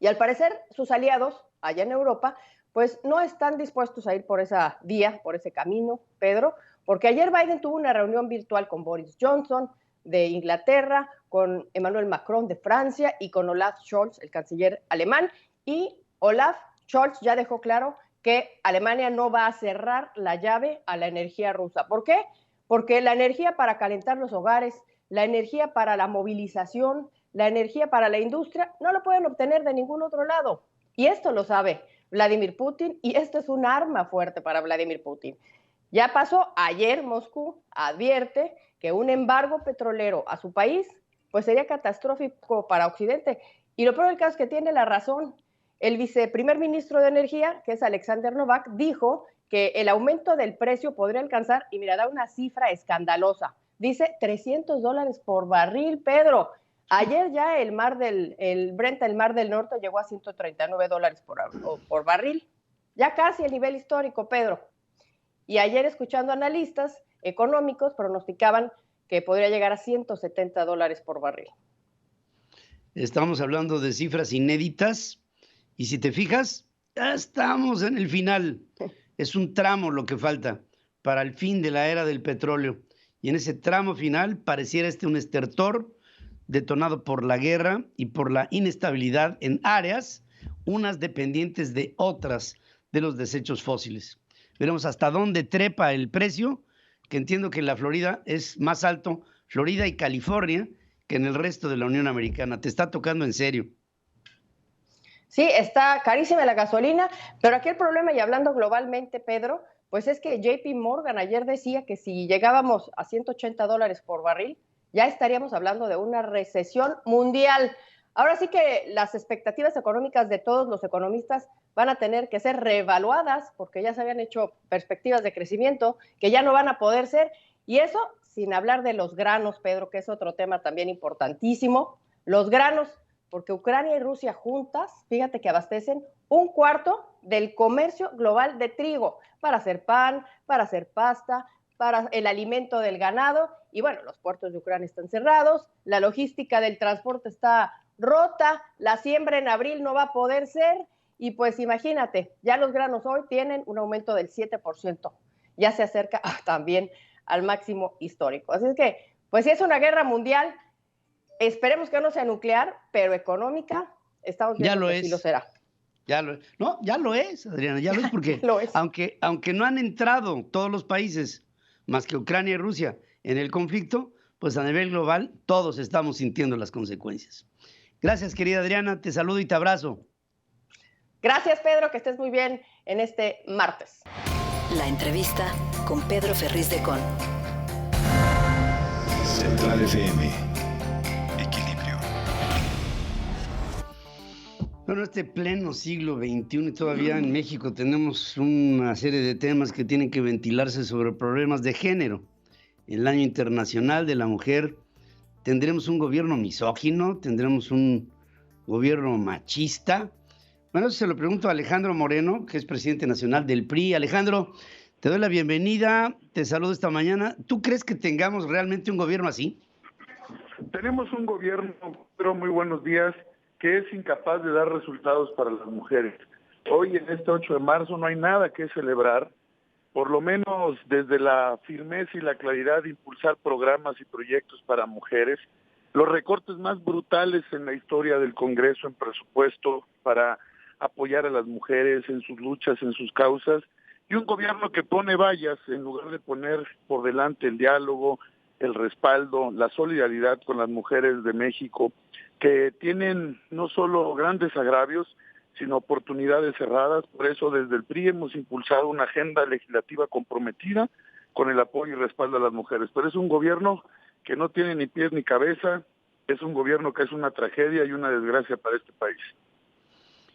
Y al parecer sus aliados allá en Europa pues no están dispuestos a ir por esa vía, por ese camino, Pedro, porque ayer Biden tuvo una reunión virtual con Boris Johnson de Inglaterra, con Emmanuel Macron de Francia y con Olaf Scholz, el canciller alemán, y Olaf Scholz ya dejó claro que Alemania no va a cerrar la llave a la energía rusa. ¿Por qué? Porque la energía para calentar los hogares, la energía para la movilización, la energía para la industria, no lo pueden obtener de ningún otro lado. Y esto lo sabe Vladimir Putin, y esto es un arma fuerte para Vladimir Putin. Ya pasó, ayer Moscú advierte que un embargo petrolero a su país pues sería catastrófico para Occidente. Y lo peor del caso es que tiene la razón. El viceprimer ministro de Energía, que es Alexander Novak, dijo que el aumento del precio podría alcanzar, y mira, da una cifra escandalosa. Dice $300 por barril, Pedro. Ayer ya el Brent, el Mar del Norte, llegó a $139 por barril. Ya casi el nivel histórico, Pedro. Y ayer, escuchando analistas económicos, pronosticaban que podría llegar a $170 por barril. Estamos hablando de cifras inéditas. Y si te fijas, ya estamos en el final. Es un tramo lo que falta para el fin de la era del petróleo. Y en ese tramo final pareciera un estertor detonado por la guerra y por la inestabilidad en áreas, unas dependientes de otras, de los desechos fósiles. Veremos hasta dónde trepa el precio, que entiendo que en la Florida es más alto, Florida y California, que en el resto de la Unión Americana. Te está tocando en serio. Sí, está carísima la gasolina, pero aquí el problema, y hablando globalmente, Pedro, pues es que JP Morgan ayer decía que si llegábamos a $180 por barril, ya estaríamos hablando de una recesión mundial. Ahora sí que las expectativas económicas de todos los economistas van a tener que ser reevaluadas, porque ya se habían hecho perspectivas de crecimiento que ya no van a poder ser, y eso sin hablar de los granos, Pedro, que es otro tema también importantísimo. Los granos, porque Ucrania y Rusia juntas, fíjate que abastecen 1/4 del comercio global de trigo para hacer pan, para hacer pasta, para el alimento del ganado. Y bueno, los puertos de Ucrania están cerrados, la logística del transporte está rota, la siembra en abril no va a poder ser, y pues imagínate, ya los granos hoy tienen un aumento del 7%, ya se acerca también al máximo histórico. Así es que, pues sí, es una guerra mundial. Esperemos que no sea nuclear, pero económica, estamos viendo que sí lo será. Ya lo es, Adriana, ya lo es, porque lo es. Aunque no han entrado todos los países, más que Ucrania y Rusia, en el conflicto, pues a nivel global todos estamos sintiendo las consecuencias. Gracias, querida Adriana, te saludo y te abrazo. Gracias, Pedro, que estés muy bien en este martes. La entrevista con Pedro Ferriz de Con. Central FM. Equilibrio. Bueno, este pleno siglo XXI, todavía en México tenemos una serie de temas que tienen que ventilarse sobre problemas de género. En el Año Internacional de la Mujer tendremos un gobierno misógino, tendremos un gobierno machista. Bueno, eso se lo pregunto a Alejandro Moreno, que es presidente nacional del PRI. Alejandro, te doy la bienvenida, te saludo esta mañana. ¿Tú crees que tengamos realmente un gobierno así? Tenemos un gobierno, pero muy buenos días, que es incapaz de dar resultados para las mujeres. Hoy, en este 8 de marzo, no hay nada que celebrar, por lo menos desde la firmeza y la claridad de impulsar programas y proyectos para mujeres, los recortes más brutales en la historia del Congreso en presupuesto para apoyar a las mujeres en sus luchas, en sus causas, y un gobierno que pone vallas en lugar de poner por delante el diálogo, el respaldo, la solidaridad con las mujeres de México, que tienen no solo grandes agravios, sino oportunidades cerradas. Por eso desde el PRI hemos impulsado una agenda legislativa comprometida con el apoyo y respaldo a las mujeres. Pero es un gobierno que no tiene ni pies ni cabeza, es un gobierno que es una tragedia y una desgracia para este país.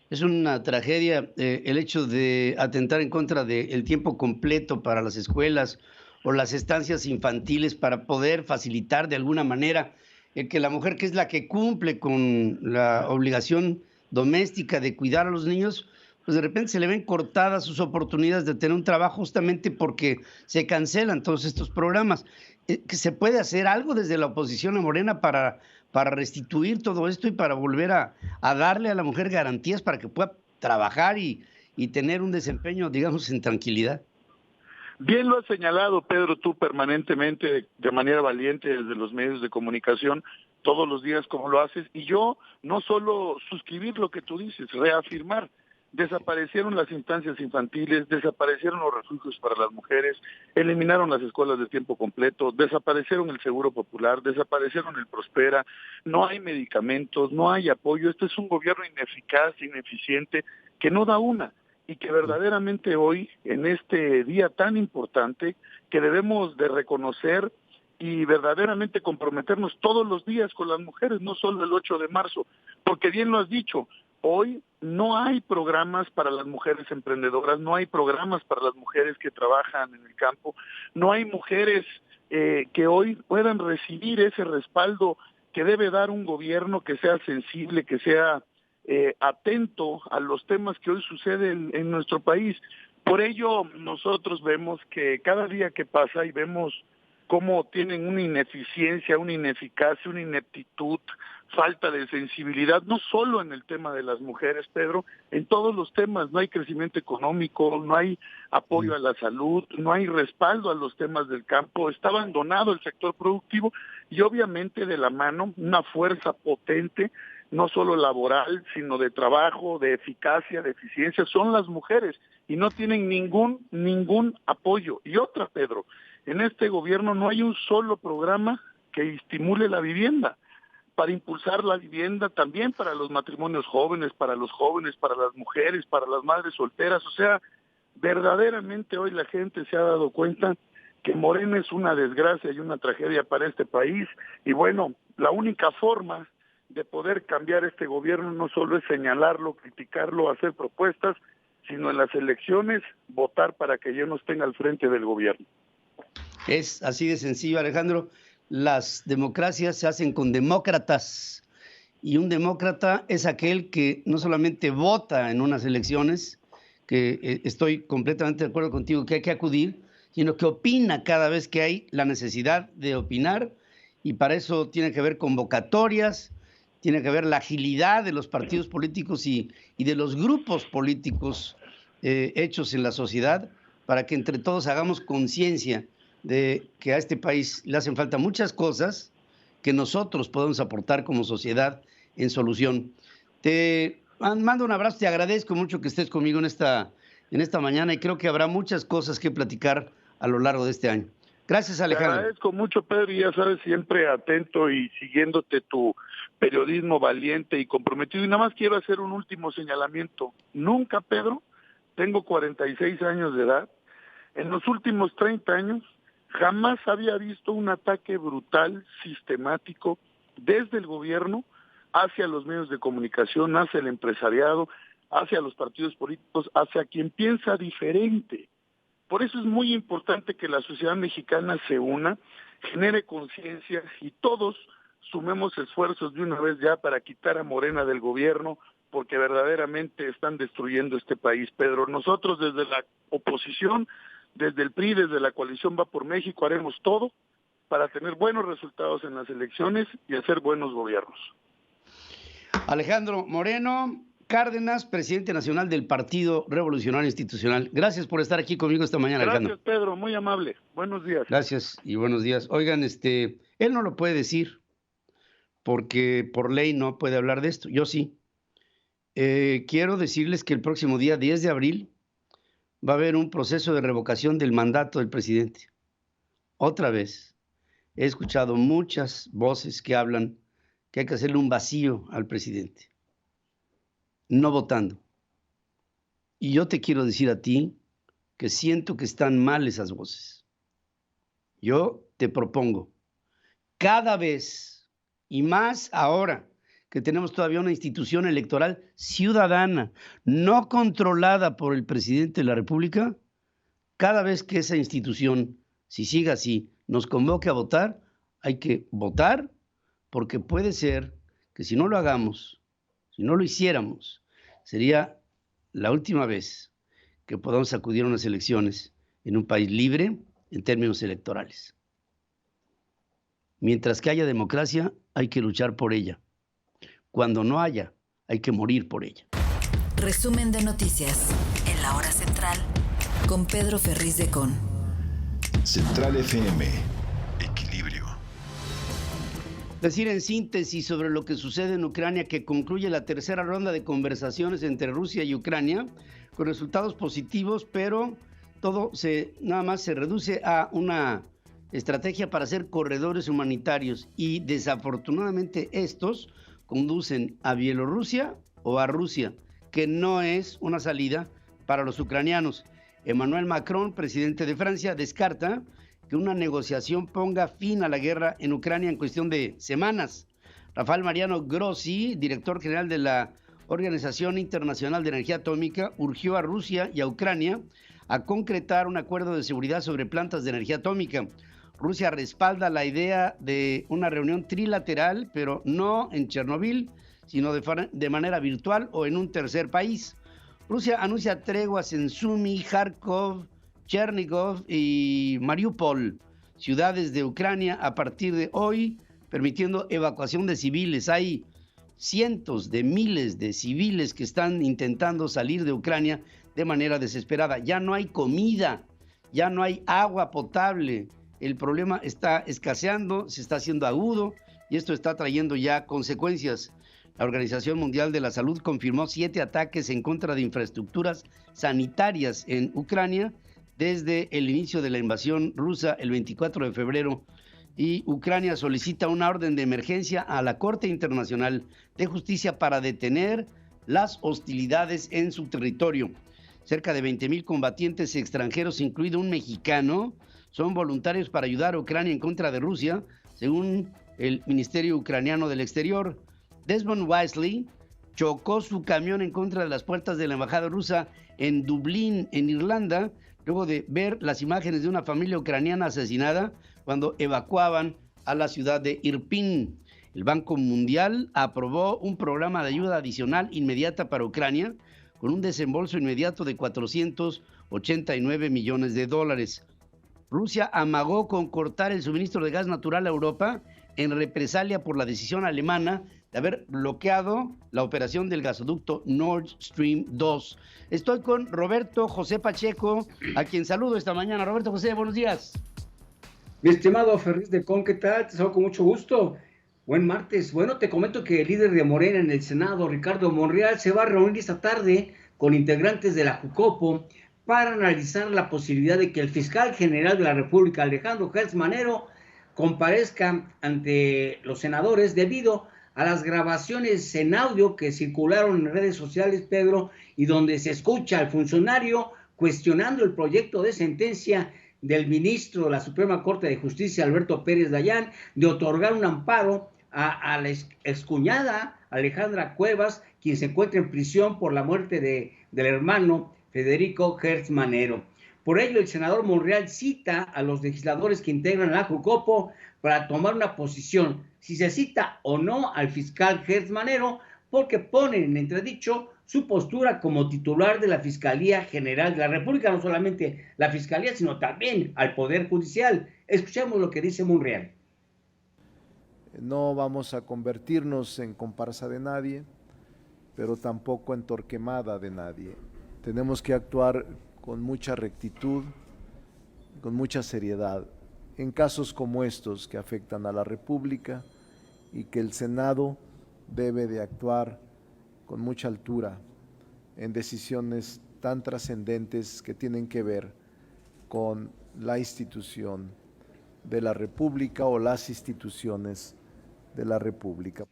Es una tragedia el hecho de atentar en contra del tiempo completo para las escuelas o las estancias infantiles para poder facilitar de alguna manera que la mujer, que es la que cumple con la obligación doméstica de cuidar a los niños, pues de repente se le ven cortadas sus oportunidades de tener un trabajo justamente porque se cancelan todos estos programas. ¿Que se puede hacer algo desde la oposición a Morena para restituir todo esto y para volver a darle a la mujer garantías para que pueda trabajar y tener un desempeño, digamos, en tranquilidad? Bien lo has señalado, Pedro, tú permanentemente, de manera valiente desde los medios de comunicación, todos los días como lo haces, y yo no solo suscribir lo que tú dices, reafirmar. Desaparecieron las instancias infantiles, desaparecieron los refugios para las mujeres, eliminaron las escuelas de tiempo completo, desaparecieron el Seguro Popular, desaparecieron el Prospera, no hay medicamentos, no hay apoyo. Este es un gobierno ineficaz, ineficiente, que no da una, y que verdaderamente hoy, en este día tan importante, que debemos de reconocer y verdaderamente comprometernos todos los días con las mujeres, no solo el 8 de marzo, porque bien lo has dicho, hoy no hay programas para las mujeres emprendedoras, no hay programas para las mujeres que trabajan en el campo, no hay mujeres que hoy puedan recibir ese respaldo que debe dar un gobierno que sea sensible, que sea atento a los temas que hoy suceden en nuestro país. Por ello, nosotros vemos que cada día que pasa y vemos cómo tienen una ineficiencia, una ineficacia, una ineptitud, falta de sensibilidad, no solo en el tema de las mujeres, Pedro, en todos los temas. No hay crecimiento económico, no hay apoyo a la salud, no hay respaldo a los temas del campo, está abandonado el sector productivo y obviamente de la mano una fuerza potente, no solo laboral, sino de trabajo, de eficacia, de eficiencia, son las mujeres y no tienen ningún apoyo. Y otra, Pedro, en este gobierno no hay un solo programa que estimule la vivienda, para impulsar la vivienda también para los matrimonios jóvenes, para los jóvenes, para las mujeres, para las madres solteras. O sea, verdaderamente hoy la gente se ha dado cuenta que Morena es una desgracia y una tragedia para este país. Y bueno, la única forma de poder cambiar este gobierno no solo es señalarlo, criticarlo, hacer propuestas, sino en las elecciones votar para que yo no esté al frente del gobierno. Es así de sencillo, Alejandro. Las democracias se hacen con demócratas y un demócrata es aquel que no solamente vota en unas elecciones, que estoy completamente de acuerdo contigo que hay que acudir, sino que opina cada vez que hay la necesidad de opinar, y para eso tiene que haber convocatorias, tiene que haber la agilidad de los partidos políticos y de los grupos políticos hechos en la sociedad, para que entre todos hagamos conciencia de que a este país le hacen falta muchas cosas que nosotros podemos aportar como sociedad en solución. Te mando un abrazo, te agradezco mucho que estés conmigo en esta mañana y creo que habrá muchas cosas que platicar a lo largo de este año. Gracias, Alejandro. Te agradezco mucho, Pedro, y ya sabes, siempre atento y siguiéndote tu periodismo valiente y comprometido. Y nada más quiero hacer un último señalamiento. Nunca, Pedro, tengo 46 años de edad, en los últimos 30 años jamás había visto un ataque brutal, sistemático, desde el gobierno hacia los medios de comunicación, hacia el empresariado, hacia los partidos políticos, hacia quien piensa diferente. Por eso es muy importante que la sociedad mexicana se una, genere conciencia y todos sumemos esfuerzos de una vez ya para quitar a Morena del gobierno, porque verdaderamente están destruyendo este país, Pedro. Nosotros desde la oposición, desde el PRI, desde la coalición Va por México, haremos todo para tener buenos resultados en las elecciones y hacer buenos gobiernos. Alejandro Moreno Cárdenas, presidente nacional del Partido Revolucionario Institucional. Gracias por estar aquí conmigo esta mañana, Alejandro. Gracias, Pedro, muy amable. Buenos días. Gracias y buenos días. Oigan, él no lo puede decir porque por ley no puede hablar de esto. Yo sí. Quiero decirles que el próximo día 10 de abril va a haber un proceso de revocación del mandato del presidente. Otra vez, he escuchado muchas voces que hablan que hay que hacerle un vacío al presidente, no votando. Y yo te quiero decir a ti que siento que están mal esas voces. Yo te propongo, cada vez, y más ahora, que tenemos todavía una institución electoral ciudadana, no controlada por el presidente de la República, cada vez que esa institución, si sigue así, nos convoque a votar, hay que votar, porque puede ser que si no lo hagamos, si no lo hiciéramos, sería la última vez que podamos acudir a unas elecciones en un país libre en términos electorales. Mientras que haya democracia, hay que luchar por ella. Cuando no haya, hay que morir por ella. Resumen de noticias en la hora central con Pedro Ferriz de Con. Central FM. Equilibrio. Decir en síntesis sobre lo que sucede en Ucrania, que concluye la tercera ronda de conversaciones entre Rusia y Ucrania con resultados positivos, pero todo nada más se reduce a una estrategia para hacer corredores humanitarios y desafortunadamente estos conducen a Bielorrusia o a Rusia, que no es una salida para los ucranianos. Emmanuel Macron, presidente de Francia, descarta que una negociación ponga fin a la guerra en Ucrania en cuestión de semanas. Rafael Mariano Grossi, director general de la Organización Internacional de Energía Atómica, urgió a Rusia y a Ucrania a concretar un acuerdo de seguridad sobre plantas de energía atómica. Rusia respalda la idea de una reunión trilateral, pero no en Chernobyl, sino de manera virtual o en un tercer país. Rusia anuncia treguas en Sumy, Kharkov, Chernigov y Mariupol, ciudades de Ucrania, a partir de hoy, permitiendo evacuación de civiles. Hay cientos de miles de civiles que están intentando salir de Ucrania de manera desesperada. Ya no hay comida, ya no hay agua potable. El problema está escaseando, se está haciendo agudo y esto está trayendo ya consecuencias. La Organización Mundial de la Salud confirmó 7 ataques en contra de infraestructuras sanitarias en Ucrania desde el inicio de la invasión rusa el 24 de febrero, y Ucrania solicita una orden de emergencia a la Corte Internacional de Justicia para detener las hostilidades en su territorio. Cerca de 20,000 combatientes extranjeros, incluido un mexicano, son voluntarios para ayudar a Ucrania en contra de Rusia, según el Ministerio Ucraniano del Exterior. Desmond Wisely chocó su camión en contra de las puertas de la embajada rusa en Dublín, en Irlanda, luego de ver las imágenes de una familia ucraniana asesinada cuando evacuaban a la ciudad de Irpin. El Banco Mundial aprobó un programa de ayuda adicional inmediata para Ucrania con un desembolso inmediato de $489 millones. Rusia amagó con cortar el suministro de gas natural a Europa en represalia por la decisión alemana de haber bloqueado la operación del gasoducto Nord Stream 2. Estoy con Roberto José Pacheco, a quien saludo esta mañana. Roberto José, buenos días. Mi estimado Ferriz de Con, ¿qué tal? Te saludo con mucho gusto. Buen martes. Bueno, te comento que el líder de Morena en el Senado, Ricardo Monreal, se va a reunir esta tarde con integrantes de la Jucopo para analizar la posibilidad de que el fiscal general de la República, Alejandro Gertz Manero, comparezca ante los senadores debido a las grabaciones en audio que circularon en redes sociales, Pedro, y donde se escucha al funcionario cuestionando el proyecto de sentencia del ministro de la Suprema Corte de Justicia, Alberto Pérez Dayán, de otorgar un amparo a la excuñada Alejandra Cuevas, quien se encuentra en prisión por la muerte del hermano Federico Gertz Manero. Por ello, el senador Monreal cita a los legisladores que integran la Jucopo para tomar una posición, si se cita o no al fiscal Gertz Manero, porque ponen en entredicho su postura como titular de la Fiscalía General de la República, no solamente la Fiscalía, sino también al Poder Judicial. Escuchemos lo que dice Monreal. No vamos a convertirnos en comparsa de nadie, pero tampoco en torquemada de nadie. Tenemos que actuar con mucha rectitud, con mucha seriedad, en casos como estos que afectan a la República, y que el Senado debe de actuar con mucha altura en decisiones tan trascendentes que tienen que ver con la institución de la República o las instituciones de la República.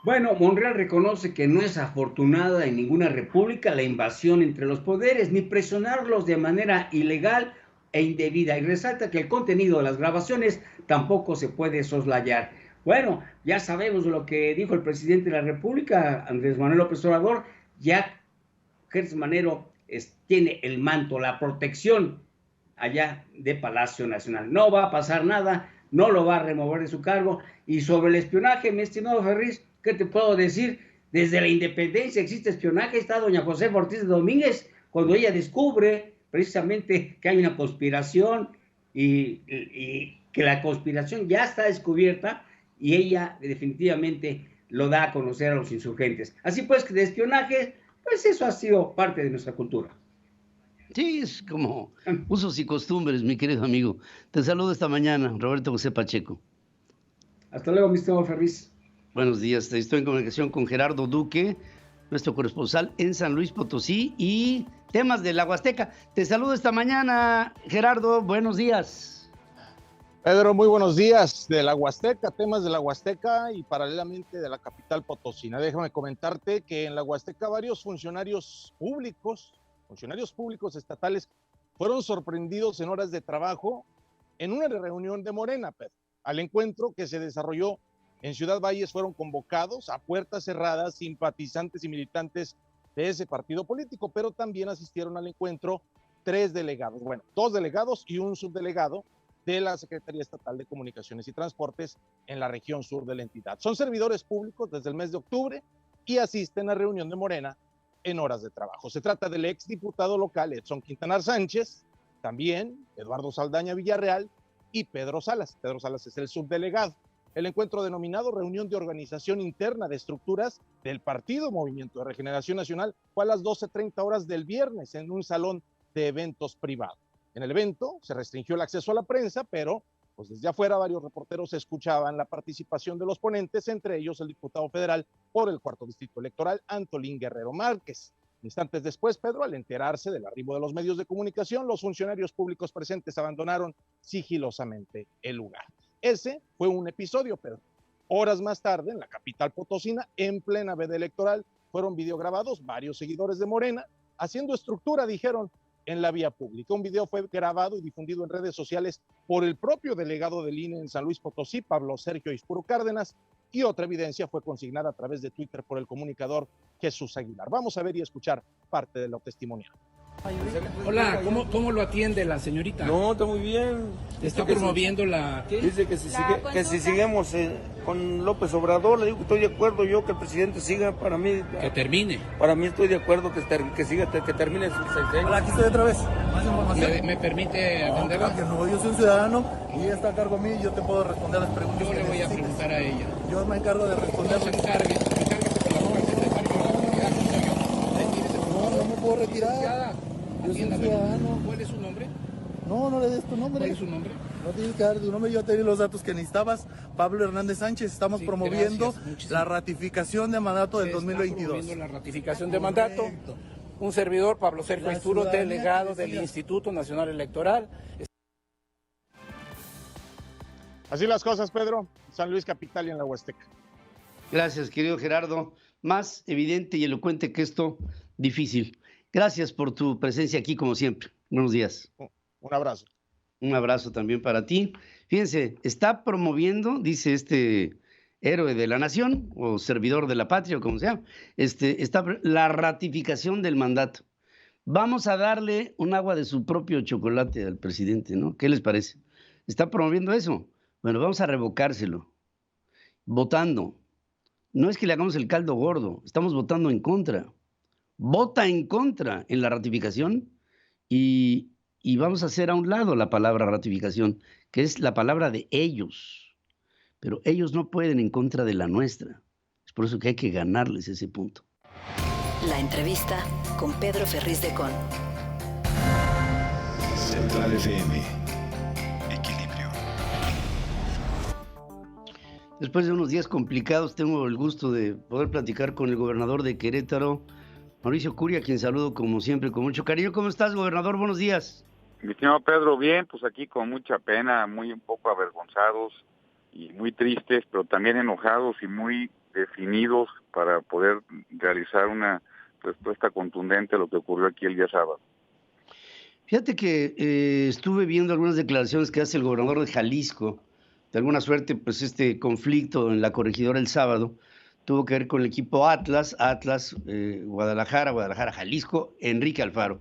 Bueno, Monreal reconoce que no es afortunada en ninguna república la invasión entre los poderes, ni presionarlos de manera ilegal e indebida, y resalta que el contenido de las grabaciones tampoco se puede soslayar. Bueno, ya sabemos lo que dijo el presidente de la República, Andrés Manuel López Obrador. Ya Gertz Manero tiene el manto, la protección allá de Palacio Nacional. No va a pasar nada, no lo va a remover de su cargo. Y sobre el espionaje, mi estimado Ferriz, ¿qué te puedo decir? Desde la independencia existe espionaje. Está doña Josefa Ortiz de Domínguez, cuando ella descubre precisamente que hay una conspiración y que la conspiración ya está descubierta, y ella definitivamente lo da a conocer a los insurgentes. Así pues, que de espionaje, pues eso ha sido parte de nuestra cultura. Sí, es como usos y costumbres, mi querido amigo. Te saludo esta mañana, Roberto José Pacheco. Hasta luego, mi estimado Ferriz. Buenos días, estoy en comunicación con Gerardo Duque, nuestro corresponsal en San Luis Potosí, y temas de la Huasteca. Te saludo esta mañana, Gerardo, buenos días. Pedro, muy buenos días. De la Huasteca, temas de la Huasteca y paralelamente de la capital potosina. Déjame comentarte que en la Huasteca varios funcionarios públicos estatales, fueron sorprendidos en horas de trabajo en una reunión de Morena, Pedro. Al encuentro que se desarrolló en Ciudad Valles fueron convocados a puertas cerradas simpatizantes y militantes de ese partido político, pero también asistieron al encuentro 3 delegados, 2 delegados y un subdelegado de la Secretaría Estatal de Comunicaciones y Transportes en la región sur de la entidad. Son servidores públicos desde el mes de octubre y asisten a reunión de Morena en horas de trabajo. Se trata del exdiputado local Edson Quintanar Sánchez, también Eduardo Saldaña Villarreal y Pedro Salas. Pedro Salas es el subdelegado. El encuentro denominado Reunión de Organización Interna de Estructuras del Partido Movimiento de Regeneración Nacional fue a las 12:30 horas del viernes en un salón de eventos privado. En el evento se restringió el acceso a la prensa, pero pues desde afuera varios reporteros escuchaban la participación de los ponentes, entre ellos el diputado federal por el 4º Distrito Electoral, Antolín Guerrero Márquez. Instantes después, Pedro, al enterarse del arribo de los medios de comunicación, los funcionarios públicos presentes abandonaron sigilosamente el lugar. Ese fue un episodio, Pedro. Horas más tarde, en la capital potosina, en plena veda electoral, fueron videograbados varios seguidores de Morena, haciendo estructura, dijeron, en la vía pública. Un video fue grabado y difundido en redes sociales por el propio delegado del INE en San Luis Potosí, Pablo Sergio Ispuro Cárdenas, y otra evidencia fue consignada a través de Twitter por el comunicador Jesús Aguilar. Vamos a ver y escuchar parte de lo testimonial. Hola, ¿cómo lo atiende la señorita? No, está muy bien. Está promoviendo la... ¿Qué? Dice que si seguimos con López Obrador, le digo que estoy de acuerdo yo que el presidente siga, para mí... Que termine. Para mí estoy de acuerdo que siga, que termine su sexenio. Hola, aquí estoy otra vez. Más información. ¿Me permite atenderla? No, yo soy un ciudadano y ella está a cargo mío y yo te puedo responder las preguntas. Yo le voy a preguntar a ella. Yo me encargo de responder. No me puedo retirar. Yo soy un ciudadano. ¿Cuál es su nombre? No le des tu nombre. ¿Cuál es su nombre? No tienes que dar tu nombre, yo te di los datos que necesitabas. Pablo Hernández Sánchez, estamos promoviendo la ratificación de mandato del 2022. Promoviendo la ratificación de mandato. Un servidor, Pablo Sergio Ispuro, delegado del Instituto Nacional Electoral. Así las cosas, Pedro. San Luis capital y en la Huasteca. Gracias, querido Gerardo. Más evidente y elocuente que esto, difícil. Gracias por tu presencia aquí, como siempre. Buenos días. Un abrazo. Un abrazo también para ti. Fíjense, está promoviendo, dice este héroe de la nación, o servidor de la patria, o como sea, está la ratificación del mandato. Vamos a darle un agua de su propio chocolate al presidente, ¿no? ¿Qué les parece? ¿Está promoviendo eso? Bueno, vamos a revocárselo. Votando. No es que le hagamos el caldo gordo, estamos votando en contra. Vota en contra en la ratificación y vamos a hacer a un lado la palabra ratificación, que es la palabra de ellos. Pero ellos no pueden en contra de la nuestra. Es por eso que hay que ganarles ese punto. La entrevista con Pedro Ferriz de Con. Central FM. Equilibrio. Después de unos días complicados, tengo el gusto de poder platicar con el gobernador de Querétaro, Mauricio Curi, a quien saludo como siempre con mucho cariño. ¿Cómo estás, gobernador? Buenos días. Mi estimado Pedro, bien, pues aquí con mucha pena, muy un poco avergonzados y muy tristes, pero también enojados y muy definidos para poder realizar una respuesta contundente a lo que ocurrió aquí el día sábado. Fíjate que estuve viendo algunas declaraciones que hace el gobernador de Jalisco. De alguna suerte, pues este conflicto en la corregidora el sábado tuvo que ver con el equipo Atlas, Guadalajara, Jalisco, Enrique Alfaro.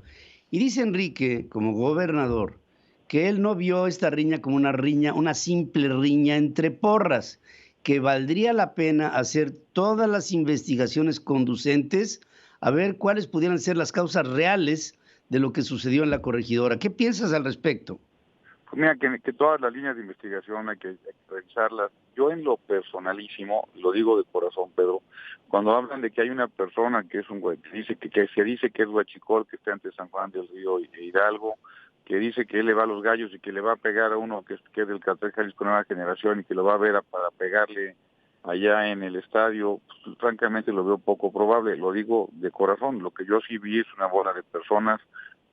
Y dice Enrique, como gobernador, que él no vio esta riña como una riña, una simple riña entre porras, que valdría la pena hacer todas las investigaciones conducentes a ver cuáles pudieran ser las causas reales de lo que sucedió en la corregidora. ¿Qué piensas al respecto? Pues mira, que todas las líneas de investigación hay que revisarlas. Yo en lo personalísimo, lo digo de corazón, Pedro, cuando hablan de que hay una persona que es que se dice que es huachicol, que está entre San Juan del Río e Hidalgo, que dice que él le va a los gallos y que le va a pegar a uno que es del Cartel Jalisco Nueva Generación y que lo va a ver para pegarle allá en el estadio, pues, francamente lo veo poco probable, lo digo de corazón. Lo que yo sí vi es una bola de personas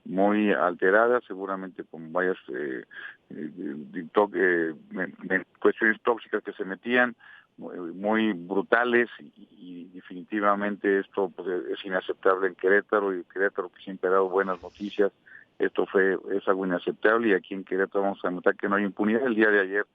muy alteradas, seguramente con varias cuestiones tóxicas que se metían, muy brutales, y definitivamente esto pues, es inaceptable en Querétaro, y Querétaro que siempre ha dado buenas noticias. Esto es algo inaceptable, y aquí en Querétaro vamos a notar que no hay impunidad. El día de ayer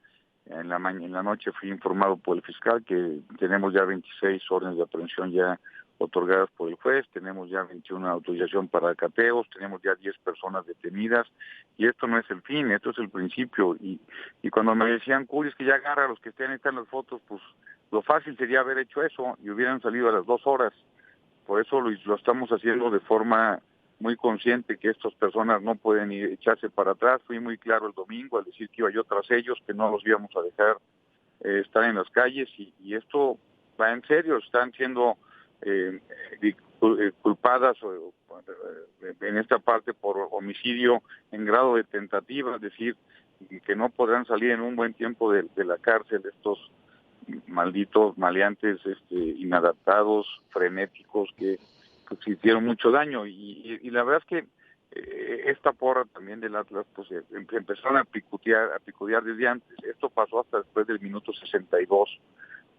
en la noche fui informado por el fiscal que tenemos ya 26 órdenes de aprehensión ya otorgadas por el juez, tenemos ya 21 autorización para cateos, tenemos ya 10 personas detenidas, y esto no es el fin, esto es el principio. Y cuando me decían, Curi, es que ya agarra a los que estén en las fotos, pues lo fácil sería haber hecho eso y hubieran salido a las 2 horas. Por eso lo estamos haciendo de forma muy consciente, que estas personas no pueden echarse para atrás. Fui muy claro el domingo al decir que iba yo tras ellos, que no los íbamos a dejar estar en las calles, y esto va en serio. Están siendo culpadas en esta parte por homicidio en grado de tentativa, es decir, que no podrán salir en un buen tiempo de la cárcel estos malditos maleantes, inadaptados, frenéticos, que hicieron mucho daño. Y la verdad es que esta porra también del Atlas pues empezaron a picotear desde antes. Esto pasó hasta después del minuto 62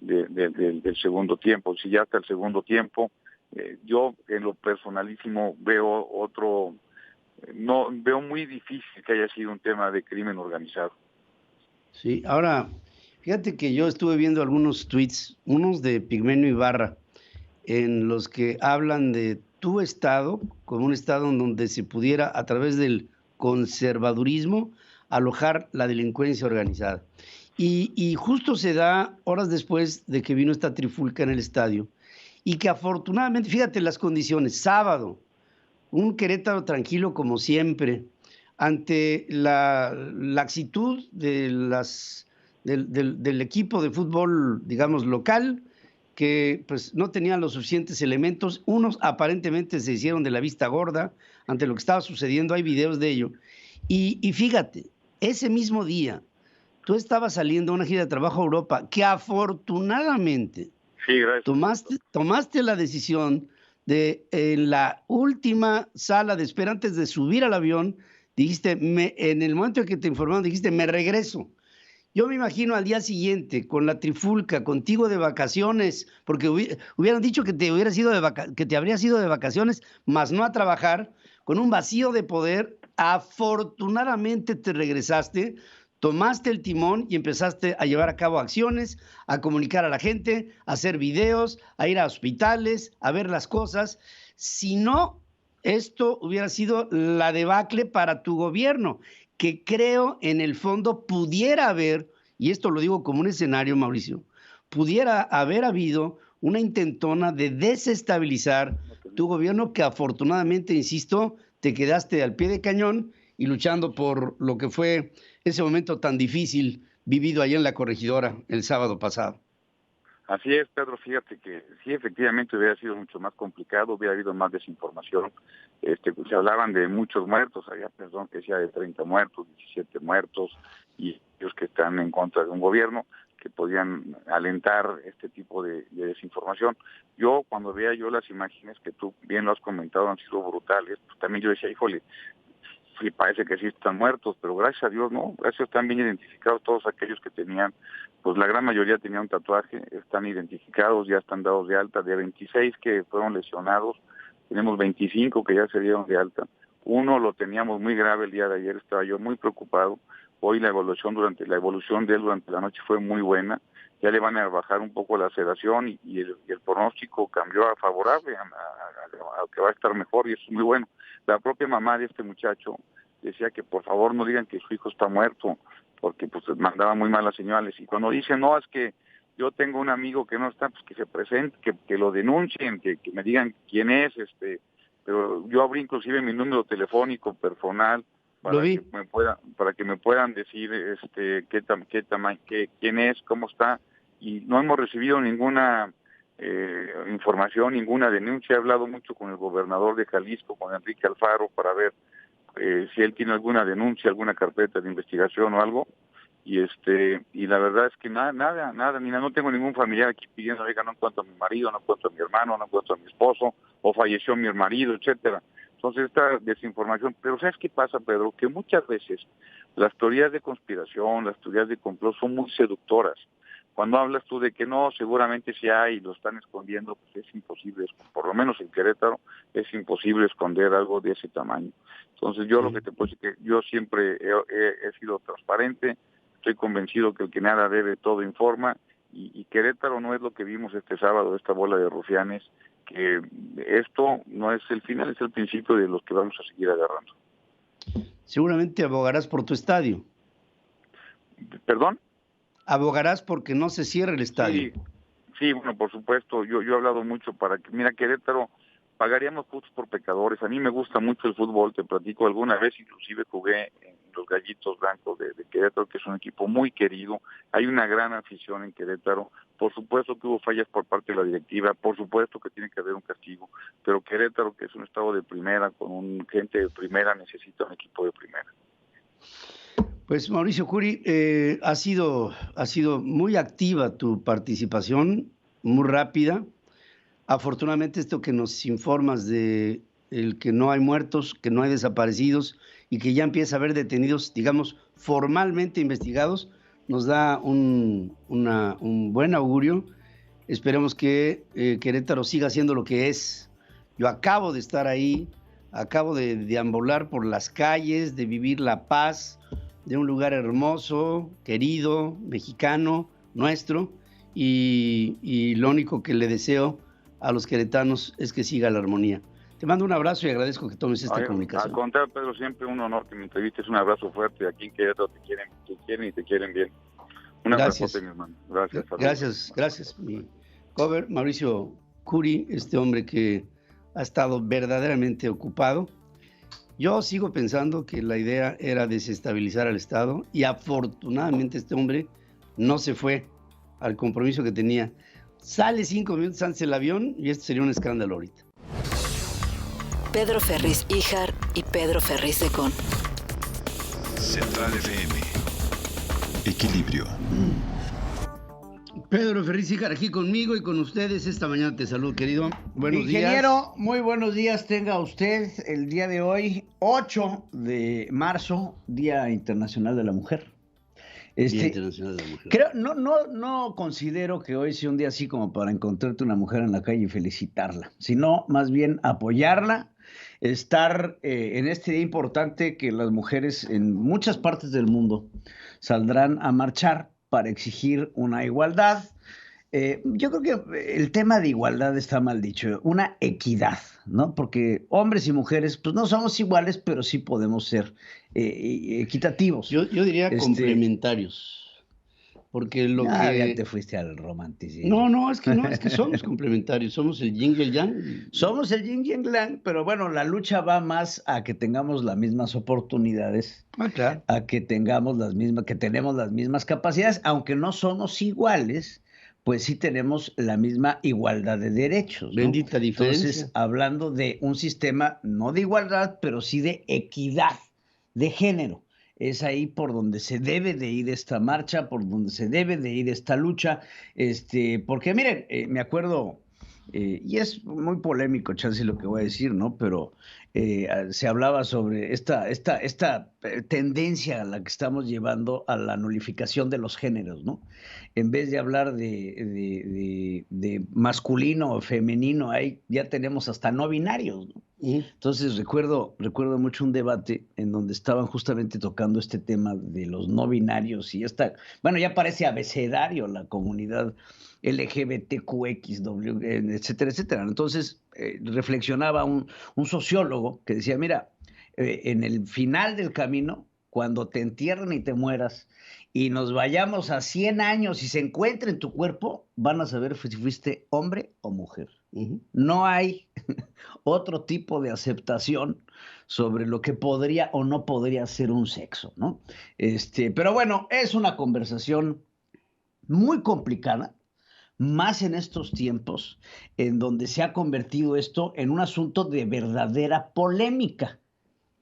del segundo tiempo. Si ya hasta el segundo tiempo, yo en lo personalísimo veo muy difícil que haya sido un tema de crimen organizado. Sí, ahora, fíjate que yo estuve viendo algunos tweets, unos de Pigmenio Ibarra, en los que hablan de tu estado como un estado en donde se pudiera, a través del conservadurismo, alojar la delincuencia organizada. Y justo se da horas después de que vino esta trifulca en el estadio, y que afortunadamente, fíjate las condiciones, sábado, un Querétaro tranquilo como siempre, ante la laxitud del equipo de fútbol, digamos, local, que pues no tenían los suficientes elementos. Unos aparentemente se hicieron de la vista gorda ante lo que estaba sucediendo, hay videos de ello. Y fíjate, ese mismo día, tú estabas saliendo a una gira de trabajo a Europa, que afortunadamente tomaste la decisión de, en la última sala de espera, antes de subir al avión, dijiste, en el momento en que te informaron, dijiste, me regreso. Yo me imagino al día siguiente, con la trifulca, contigo de vacaciones, porque hubieran dicho que te habrías ido de vacaciones, más no a trabajar, con un vacío de poder. Afortunadamente te regresaste, tomaste el timón y empezaste a llevar a cabo acciones, a comunicar a la gente, a hacer videos, a ir a hospitales, a ver las cosas. Si no, esto hubiera sido la debacle para tu gobierno, que creo en el fondo pudiera haber, y esto lo digo como un escenario, Mauricio, pudiera haber habido una intentona de desestabilizar tu gobierno, que afortunadamente, insisto, te quedaste al pie de cañón y luchando por lo que fue ese momento tan difícil vivido allá en la Corregidora el sábado pasado. Así es, Pedro, fíjate que sí, efectivamente hubiera sido mucho más complicado, hubiera habido más desinformación. Se hablaban de muchos muertos, había personas que decía de 30 muertos, 17 muertos, y ellos que están en contra de un gobierno que podían alentar este tipo de desinformación. Yo, cuando veía las imágenes que tú bien lo has comentado, han sido brutales, pues también yo decía, híjole, sí, parece que sí están muertos, pero gracias a Dios no, gracias a Dios están bien identificados todos aquellos que tenían, pues la gran mayoría tenían un tatuaje, están identificados, ya están dados de alta. De 26 que fueron lesionados, tenemos 25 que ya se dieron de alta. Uno lo teníamos muy grave el día de ayer, estaba yo muy preocupado. Hoy la evolución de él durante la noche fue muy buena, ya le van a bajar un poco la sedación y el pronóstico cambió a favorable, a que va a estar mejor, y eso es muy bueno. La propia mamá de este muchacho decía que por favor no digan que su hijo está muerto, porque pues mandaba muy malas señales. Y cuando dicen, no, es que yo tengo un amigo que no está, pues que se presente, que lo denuncien, que me digan quién es, pero yo abrí inclusive mi número telefónico personal para que me puedan decir quién es, cómo está, y no hemos recibido ninguna información, ninguna denuncia. He hablado mucho con el gobernador de Jalisco, con Enrique Alfaro, para ver si él tiene alguna denuncia, alguna carpeta de investigación o algo. Y la verdad es que nada, no tengo ningún familiar aquí pidiendo, oiga, no encuentro a mi marido, no encuentro a mi hermano, no encuentro a mi esposo, o falleció mi marido, etcétera. Entonces esta desinformación, pero ¿sabes qué pasa, Pedro? Que muchas veces las teorías de conspiración, las teorías de complot son muy seductoras. Cuando hablas tú de que no, seguramente sí hay y lo están escondiendo, pues es imposible, por lo menos en Querétaro, es imposible esconder algo de ese tamaño. Entonces yo lo que te puedo decir es que yo siempre he sido transparente, estoy convencido que el que nada debe todo informa, y Querétaro no es lo que vimos este sábado, esta bola de rufianes, que esto no es el final, es el principio de los que vamos a seguir agarrando. Seguramente abogarás por tu estadio. ¿Perdón? Abogarás porque no se cierre el estadio. Sí, bueno, por supuesto, yo he hablado mucho para que, mira, Querétaro, pagaríamos justos por pecadores. A mí me gusta mucho el fútbol, te platico, alguna vez inclusive jugué en los Gallitos Blancos de Querétaro, que es un equipo muy querido, hay una gran afición en Querétaro, por supuesto que hubo fallas por parte de la directiva, por supuesto que tiene que haber un castigo, pero Querétaro, que es un estado de primera, con gente de primera, necesita un equipo de primera. Pues Mauricio Curi, ha sido muy activa tu participación, muy rápida. Afortunadamente esto que nos informas de el que no hay muertos, que no hay desaparecidos y que ya empieza a haber detenidos, digamos, formalmente investigados, nos da un buen augurio. Esperemos que Querétaro siga siendo lo que es. Yo acabo de estar ahí, acabo de deambular por las calles, de vivir la paz de un lugar hermoso, querido, mexicano, nuestro, y lo único que le deseo a los queretanos es que siga la armonía. Te mando un abrazo y agradezco que tomes esta comunicación. Al contrario, Pedro, siempre un honor que me entrevistes, un abrazo fuerte. Aquí en Querétaro te quieren y te quieren bien. Un abrazo, mi hermano. Gracias, mi cover, Mauricio Curi, este hombre que ha estado verdaderamente ocupado. Yo sigo pensando que la idea era desestabilizar al Estado y afortunadamente este hombre no se fue al compromiso que tenía. Sale 5 minutos antes del avión y esto sería un escándalo ahorita. Pedro Ferriz Híjar y Pedro Ferriz de Con. Central FM. Equilibrio. Pedro Ferriz Híjar aquí conmigo y con ustedes esta mañana. Te saludo, querido. Buenos días. Ingeniero, muy buenos días tenga usted el día de hoy, 8 de marzo, Día Internacional de la Mujer. Día Internacional de la Mujer. Creo, no considero que hoy sea un día así como para encontrarte una mujer en la calle y felicitarla, sino más bien apoyarla, estar en este día importante que las mujeres en muchas partes del mundo saldrán a marchar para exigir una igualdad. Yo creo que el tema de igualdad está mal dicho, una equidad, ¿no? Porque hombres y mujeres, pues no somos iguales, pero sí podemos ser equitativos. Yo diría complementarios. Porque lo que... Ya te fuiste al romanticismo. No, es que somos complementarios, somos el yin y el yang. Somos el yin y el yang, pero bueno, la lucha va más a que tengamos las mismas oportunidades, claro, a que tenemos las mismas capacidades, aunque no somos iguales, pues sí tenemos la misma igualdad de derechos, ¿no? Bendita diferencia. Entonces, hablando de un sistema no de igualdad, pero sí de equidad de género. Es ahí por donde se debe de ir esta marcha, por donde se debe de ir esta lucha, porque miren, me acuerdo, y es muy polémico, chance lo que voy a decir, ¿no? Pero se hablaba sobre esta tendencia a la que estamos llevando a la nulificación de los géneros, ¿no? En vez de hablar de masculino o femenino, ahí ya tenemos hasta no binarios, ¿no? Entonces recuerdo mucho un debate en donde estaban justamente tocando este tema de los no binarios y ya parece abecedario la comunidad LGBTQXW, etcétera, etcétera. Entonces reflexionaba un sociólogo que decía, mira, en el final del camino, cuando te entierren y te mueras y nos vayamos a 100 años y se encuentre en tu cuerpo, van a saber si fuiste hombre o mujer. No hay otro tipo de aceptación sobre lo que podría o no podría ser un sexo, ¿no? Pero bueno, es una conversación muy complicada, más en estos tiempos en donde se ha convertido esto en un asunto de verdadera polémica.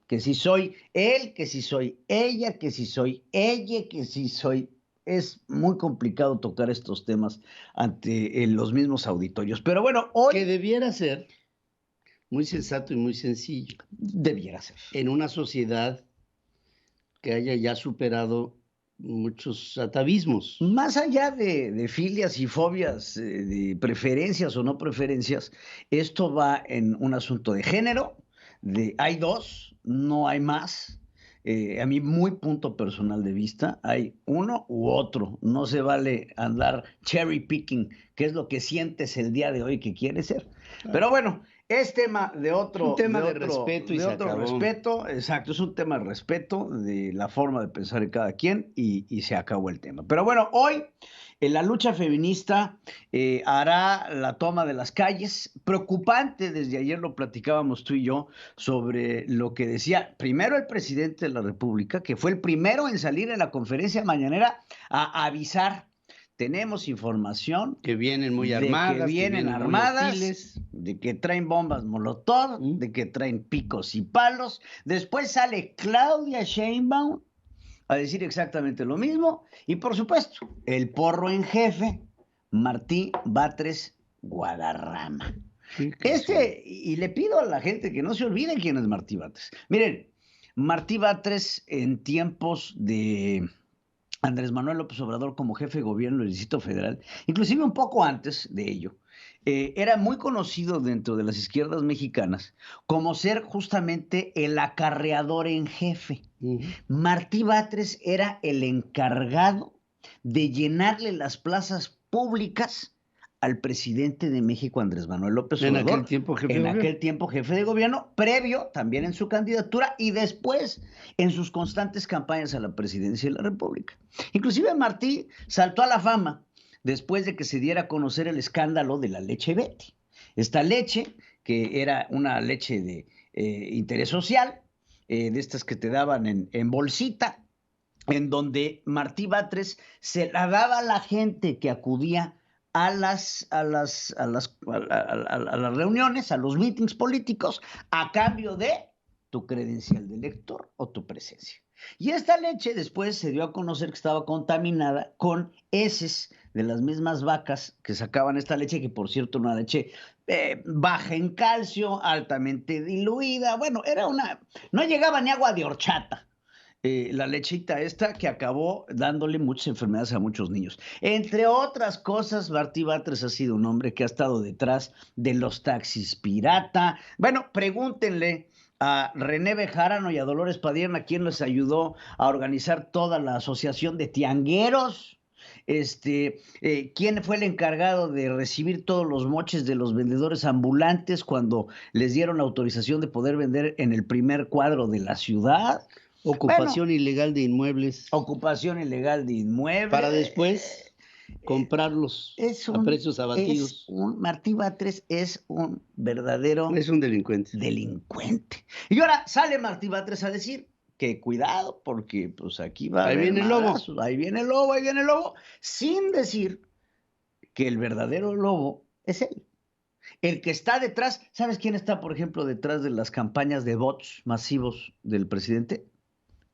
que si soy él, que si soy ella, que si soy ella, que si soy... Es muy complicado tocar estos temas ante los mismos auditorios. Pero bueno, hoy... Que debiera ser muy sensato y muy sencillo. Debiera ser. En una sociedad que haya ya superado muchos atavismos. Más allá de filias y fobias, de preferencias o no preferencias, esto va en un asunto de género, hay dos, no hay más. A mí, muy punto personal de vista, hay uno u otro. No se vale andar cherry picking, que es lo que sientes el día de hoy que quieres ser. Pero bueno, es tema de otro... Un tema de respeto y de se otro acabó. respeto, exacto, es un tema de respeto, de la forma de pensar de cada quien y se acabó el tema. Pero bueno, hoy la lucha feminista hará la toma de las calles. Preocupante, desde ayer lo platicábamos tú y yo, sobre lo que decía primero el presidente de la República, que fue el primero en salir en la conferencia mañanera a avisar. Tenemos información que vienen muy armadas, de que vienen muy armadas, hostiles, de que traen bombas molotov, de que traen picos y palos. Después sale Claudia Sheinbaum a decir exactamente lo mismo. Y por supuesto, el porro en jefe, Martí Batres Guadarrama. Y le pido a la gente que no se olvide quién es Martí Batres. Miren, Martí Batres en tiempos de Andrés Manuel López Obrador como jefe de gobierno del Distrito Federal, inclusive un poco antes de ello, era muy conocido dentro de las izquierdas mexicanas como ser justamente el acarreador en jefe. Martí Batres era el encargado de llenarle las plazas públicas al presidente de México, Andrés Manuel López Obrador. En aquel tiempo jefe de gobierno, previo también en su candidatura y después en sus constantes campañas a la presidencia de la República. Inclusive Martí saltó a la fama después de que se diera a conocer el escándalo de la leche Betty. Esta leche, que era una leche de interés social, de estas que te daban en bolsita, en donde Martí Batres se la daba a la gente que acudía a las reuniones, a los meetings políticos, a cambio de tu credencial de elector o tu presencia. Y esta leche después se dio a conocer que estaba contaminada con heces de las mismas vacas que sacaban esta leche, que por cierto una leche baja en calcio, altamente diluida. Bueno, no llegaba ni agua de horchata. La lechita esta que acabó dándole muchas enfermedades a muchos niños. Entre otras cosas, Martí Batres ha sido un hombre que ha estado detrás de los taxis pirata. Bueno, pregúntenle a René Bejarano y a Dolores Padierna, quien les ayudó a organizar toda la asociación de tiangueros. ¿Quién fue el encargado de recibir todos los moches de los vendedores ambulantes cuando les dieron la autorización de poder vender en el primer cuadro de la ciudad? Ocupación ilegal de inmuebles. Ocupación ilegal de inmuebles. Para después comprarlos a precios abatidos. Martí Batres es un verdadero... Es un delincuente. Y ahora sale Martí Batres a decir que cuidado, porque pues aquí va... Ahí viene el lobo. Ahí viene el lobo, sin decir que el verdadero lobo es él. El que está detrás, ¿sabes quién está, por ejemplo, detrás de las campañas de bots masivos del presidente?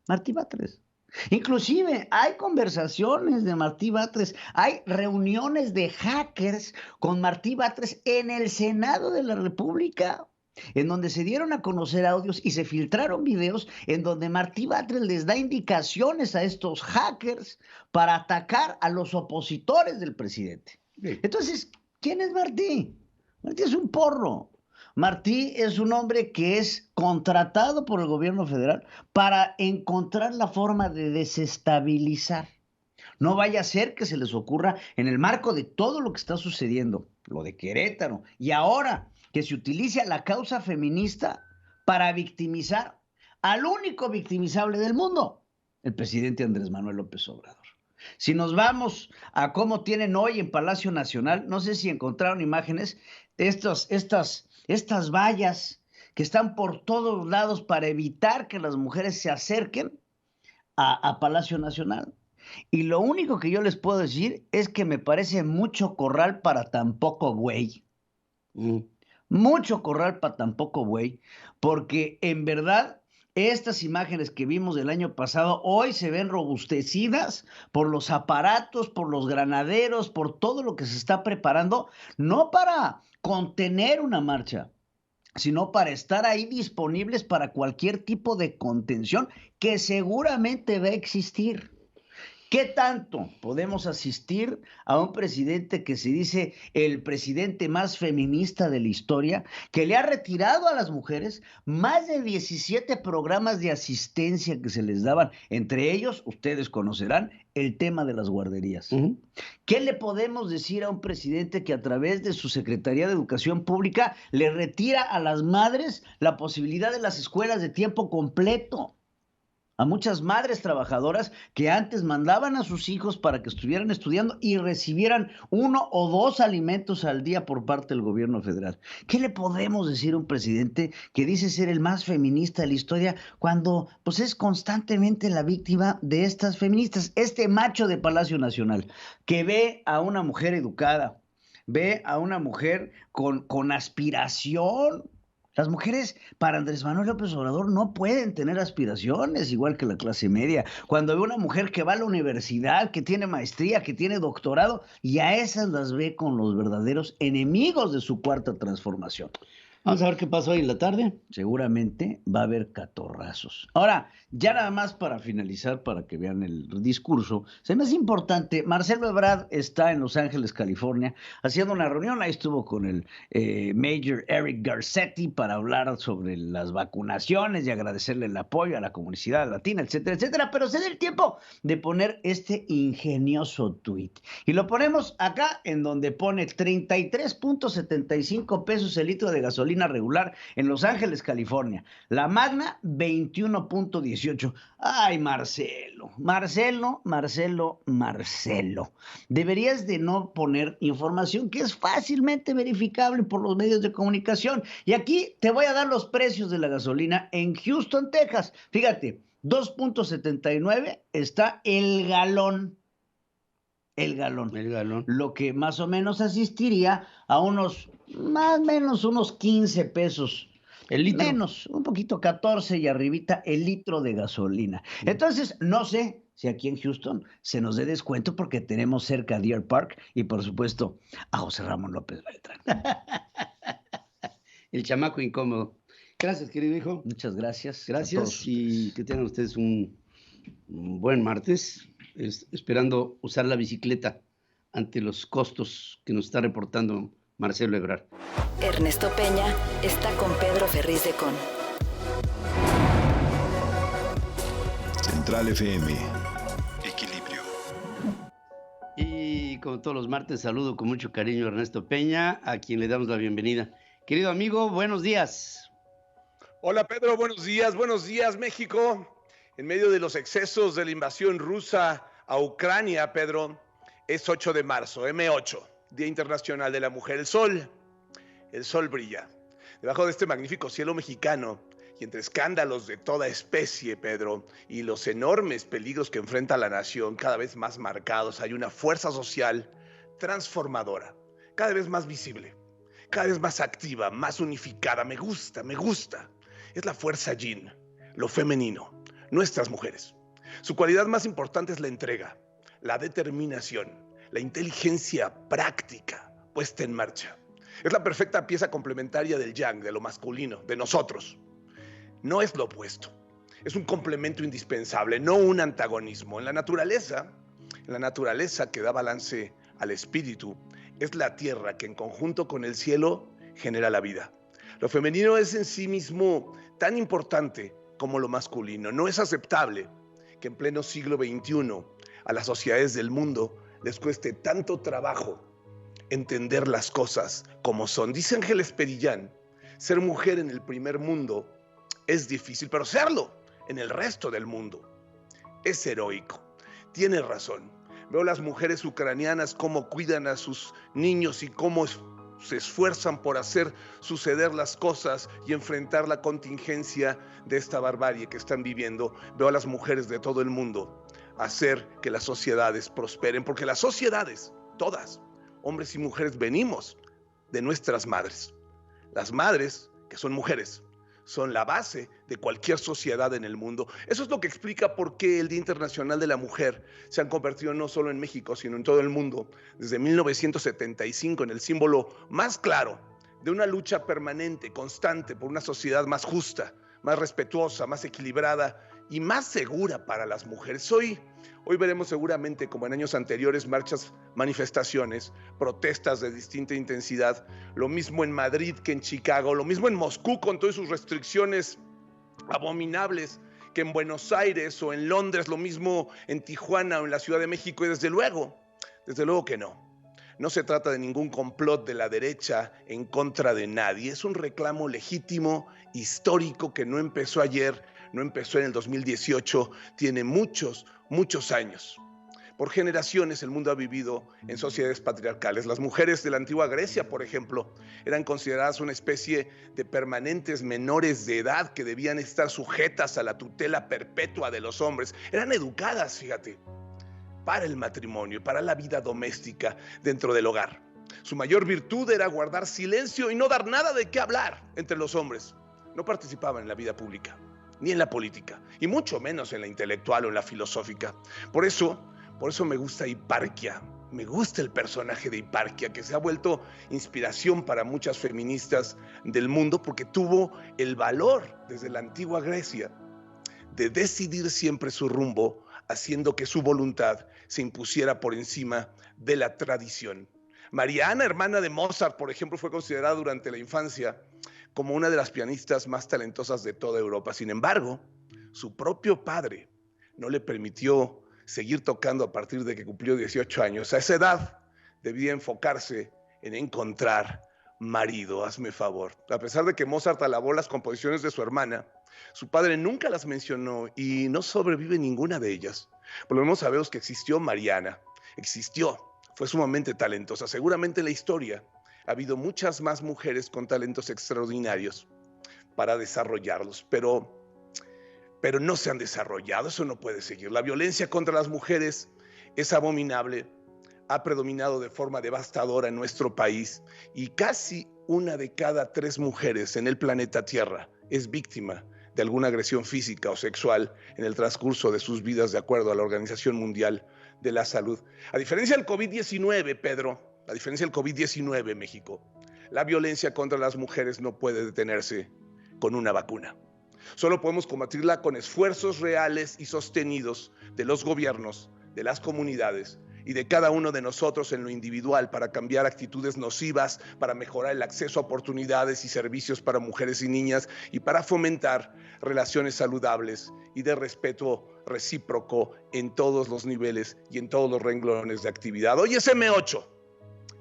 Martí Batres. Inclusive hay conversaciones de Martí Batres, hay reuniones de hackers con Martí Batres en el Senado de la República, en donde se dieron a conocer audios y se filtraron videos en donde Martí Batres les da indicaciones a estos hackers para atacar a los opositores del presidente. Entonces, ¿quién es Martí? Martí es un porro. Martí es un hombre que es contratado por el gobierno federal para encontrar la forma de desestabilizar. No vaya a ser que se les ocurra, en el marco de todo lo que está sucediendo, lo de Querétaro, y ahora que se utilice a la causa feminista para victimizar al único victimizable del mundo, el presidente Andrés Manuel López Obrador. Si nos vamos a cómo tienen hoy en Palacio Nacional, no sé si encontraron imágenes de estas vallas que están por todos lados para evitar que las mujeres se acerquen a Palacio Nacional. Y lo único que yo les puedo decir es que me parece mucho corral para tan poco güey. Mucho corral para tan poco güey, porque en verdad Estas imágenes que vimos del año pasado hoy se ven robustecidas por los aparatos, por los granaderos, por todo lo que se está preparando, no para contener una marcha, sino para estar ahí disponibles para cualquier tipo de contención que seguramente va a existir. ¿Qué tanto podemos asistir a un presidente que se dice el presidente más feminista de la historia, que le ha retirado a las mujeres más de 17 programas de asistencia que se les daban? Entre ellos, ustedes conocerán el tema de las guarderías. ¿Qué le podemos decir a un presidente que a través de su Secretaría de Educación Pública le retira a las madres la posibilidad de las escuelas de tiempo completo? A muchas madres trabajadoras que antes mandaban a sus hijos para que estuvieran estudiando y recibieran 1 o 2 alimentos al día por parte del gobierno federal. ¿Qué le podemos decir a un presidente que dice ser el más feminista de la historia cuando pues es constantemente la víctima de estas feministas? Este macho de Palacio Nacional que ve a una mujer educada, ve a una mujer con aspiración. Las mujeres para Andrés Manuel López Obrador no pueden tener aspiraciones igual que la clase media. Cuando ve una mujer que va a la universidad, que tiene maestría, que tiene doctorado, y a esas las ve con los verdaderos enemigos de su cuarta transformación. Vamos a ver qué pasó hoy en la tarde. Seguramente va a haber catorrazos. Ahora, ya nada más para finalizar, para que vean el discurso, se me hace importante, Marcelo Ebrard está en Los Ángeles, California, haciendo una reunión. Ahí estuvo con el Major Eric Garcetti para hablar sobre las vacunaciones y agradecerle el apoyo a la comunidad latina, etcétera, etcétera. Pero se da el tiempo de poner este ingenioso tuit. Y lo ponemos acá en donde pone 33.75 pesos el litro de gasolina regular en Los Ángeles, California. La Magna, 21.18. Ay, Marcelo. Deberías de no poner información que es fácilmente verificable por los medios de comunicación. Y aquí te voy a dar los precios de la gasolina en Houston, Texas. Fíjate, 2.79 está el galón. El galón. Lo que más o menos asistiría a unos 15 pesos. El litro. Menos, un poquito, 14 y arribita el litro de gasolina. Entonces, no sé si aquí en Houston se nos dé descuento porque tenemos cerca a Deer Park y, por supuesto, a José Ramón López Beltrán. El chamaco incómodo. Gracias, querido hijo. Muchas gracias. Gracias y que tengan ustedes un buen martes. Esperando usar la bicicleta ante los costos que nos está reportando Marcelo Ebrard. Ernesto Peña está con Pedro Ferriz de Con. Central FM. Equilibrio. Y como todos los martes, saludo con mucho cariño a Ernesto Peña, a quien le damos la bienvenida. Querido amigo, buenos días. Hola Pedro, buenos días México. En medio de los excesos de la invasión rusa a Ucrania, Pedro, es 8 de marzo, M8, Día Internacional de la Mujer. El sol brilla. Debajo de este magnífico cielo mexicano y entre escándalos de toda especie, Pedro, y los enormes peligros que enfrenta la nación, cada vez más marcados, hay una fuerza social transformadora, cada vez más visible, cada vez más activa, más unificada. Me gusta. Es la fuerza yin, lo femenino. Nuestras mujeres. Su cualidad más importante es la entrega, la determinación, la inteligencia práctica puesta en marcha. Es la perfecta pieza complementaria del yang, de lo masculino, de nosotros. No es lo opuesto. Es un complemento indispensable, no un antagonismo. En la naturaleza que da balance al espíritu, es la tierra que en conjunto con el cielo genera la vida. Lo femenino es en sí mismo tan importante como lo masculino. No es aceptable que en pleno siglo XXI a las sociedades del mundo les cueste tanto trabajo entender las cosas como son. Dice Ángeles Perillán, ser mujer en el primer mundo es difícil, pero serlo en el resto del mundo es heroico. Tiene razón. Veo las mujeres ucranianas cómo cuidan a sus niños y cómo se esfuerzan por hacer suceder las cosas y enfrentar la contingencia de esta barbarie que están viviendo. Veo a las mujeres de todo el mundo hacer que las sociedades prosperen, porque las sociedades, todas, hombres y mujeres, venimos de nuestras madres. Las madres, que son mujeres, son la base de cualquier sociedad en el mundo. Eso es lo que explica por qué el Día Internacional de la Mujer se han convertido no solo en México, sino en todo el mundo, desde 1975, en el símbolo más claro de una lucha permanente, constante, por una sociedad más justa, más respetuosa, más equilibrada y más segura para las mujeres. Hoy veremos seguramente, como en años anteriores, marchas, manifestaciones, protestas de distinta intensidad, lo mismo en Madrid que en Chicago, lo mismo en Moscú con todas sus restricciones abominables, que en Buenos Aires o en Londres, lo mismo en Tijuana o en la Ciudad de México, y desde luego que no. No se trata de ningún complot de la derecha en contra de nadie. Es un reclamo legítimo, histórico, que no empezó ayer, no empezó en el 2018, tiene muchos años. Por generaciones el mundo ha vivido en sociedades patriarcales. Las mujeres de la antigua Grecia, por ejemplo, eran consideradas una especie de permanentes menores de edad que debían estar sujetas a la tutela perpetua de los hombres. Eran educadas, fíjate, para el matrimonio, para la vida doméstica dentro del hogar. Su mayor virtud era guardar silencio y no dar nada de qué hablar entre los hombres. No participaban en la vida pública, ni en la política, y mucho menos en la intelectual o en la filosófica. Por eso me gusta Hiparquia, me gusta el personaje de Hiparquia, que se ha vuelto inspiración para muchas feministas del mundo, porque tuvo el valor desde la antigua Grecia de decidir siempre su rumbo, haciendo que su voluntad se impusiera por encima de la tradición. Mariana, hermana de Mozart, por ejemplo, fue considerada durante la infancia como una de las pianistas más talentosas de toda Europa. Sin embargo, su propio padre no le permitió seguir tocando a partir de que cumplió 18 años. A esa edad debía enfocarse en encontrar marido, hazme favor. A pesar de que Mozart alabó las composiciones de su hermana, su padre nunca las mencionó y no sobrevive ninguna de ellas. Por lo menos sabemos que existió Mariana, fue sumamente talentosa. Seguramente en la historia ha habido muchas más mujeres con talentos extraordinarios para desarrollarlos, pero no se han desarrollado. Eso no puede seguir. La violencia contra las mujeres es abominable, ha predominado de forma devastadora en nuestro país y casi 1 de cada 3 mujeres en el planeta Tierra es víctima de alguna agresión física o sexual en el transcurso de sus vidas, de acuerdo a la Organización Mundial de la Salud. A diferencia del COVID-19, Pedro, a diferencia del COVID-19 en México, la violencia contra las mujeres no puede detenerse con una vacuna. Solo podemos combatirla con esfuerzos reales y sostenidos de los gobiernos, de las comunidades y de cada uno de nosotros en lo individual, para cambiar actitudes nocivas, para mejorar el acceso a oportunidades y servicios para mujeres y niñas y para fomentar relaciones saludables y de respeto recíproco en todos los niveles y en todos los renglones de actividad. Hoy es M8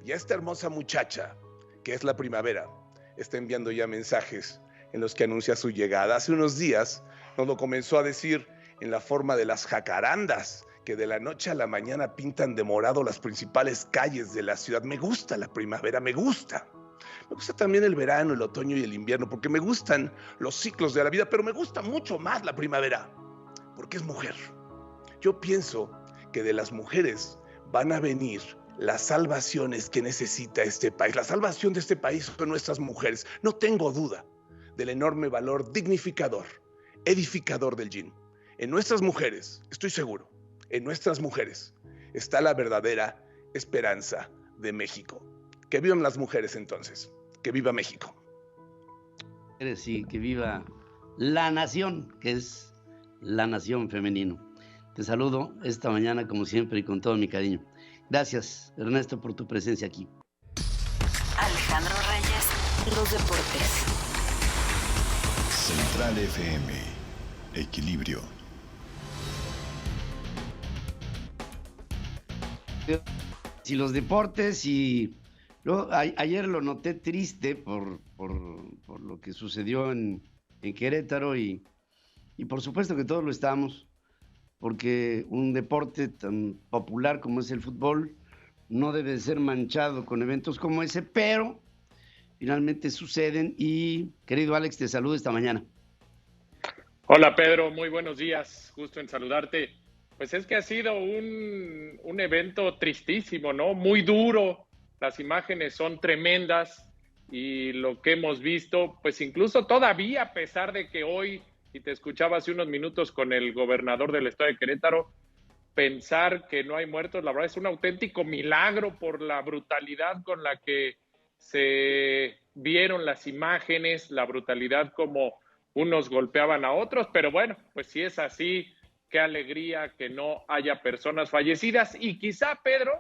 y esta hermosa muchacha, que es la primavera, está enviando ya mensajes en los que anuncia su llegada. Hace unos días nos lo comenzó a decir en la forma de las jacarandas, que de la noche a la mañana pintan de morado las principales calles de la ciudad. Me gusta la primavera, me gusta. Me gusta también el verano, el otoño y el invierno, porque me gustan los ciclos de la vida, pero me gusta mucho más la primavera, porque es mujer. Yo pienso que de las mujeres van a venir las salvaciones que necesita este país. La salvación de este país son nuestras mujeres. No tengo duda del enorme valor dignificador, edificador del yin. En nuestras mujeres, estoy seguro, en nuestras mujeres está la verdadera esperanza de México. Que vivan las mujeres entonces, que viva México. Sí, que viva la nación, que es la nación femenino. Te saludo esta mañana como siempre y con todo mi cariño. Gracias, Ernesto, por tu presencia aquí. Alejandro Reyes, los deportes. Central FM, equilibrio. Si los deportes y luego, ayer lo noté triste por lo que sucedió en Querétaro y por supuesto que todos lo estamos, porque un deporte tan popular como es el fútbol no debe ser manchado con eventos como ese, pero finalmente suceden y, querido Alex, te saludo esta mañana. Hola Pedro, muy buenos días, gusto en saludarte. Pues es que ha sido un evento tristísimo, ¿no? Muy duro, las imágenes son tremendas y lo que hemos visto, pues incluso todavía, a pesar de que hoy, y te escuchaba hace unos minutos con el gobernador del estado de Querétaro, pensar que no hay muertos, la verdad es un auténtico milagro por la brutalidad con la que se vieron las imágenes, la brutalidad como unos golpeaban a otros, pero bueno, pues si es así, qué alegría que no haya personas fallecidas, y quizá, Pedro,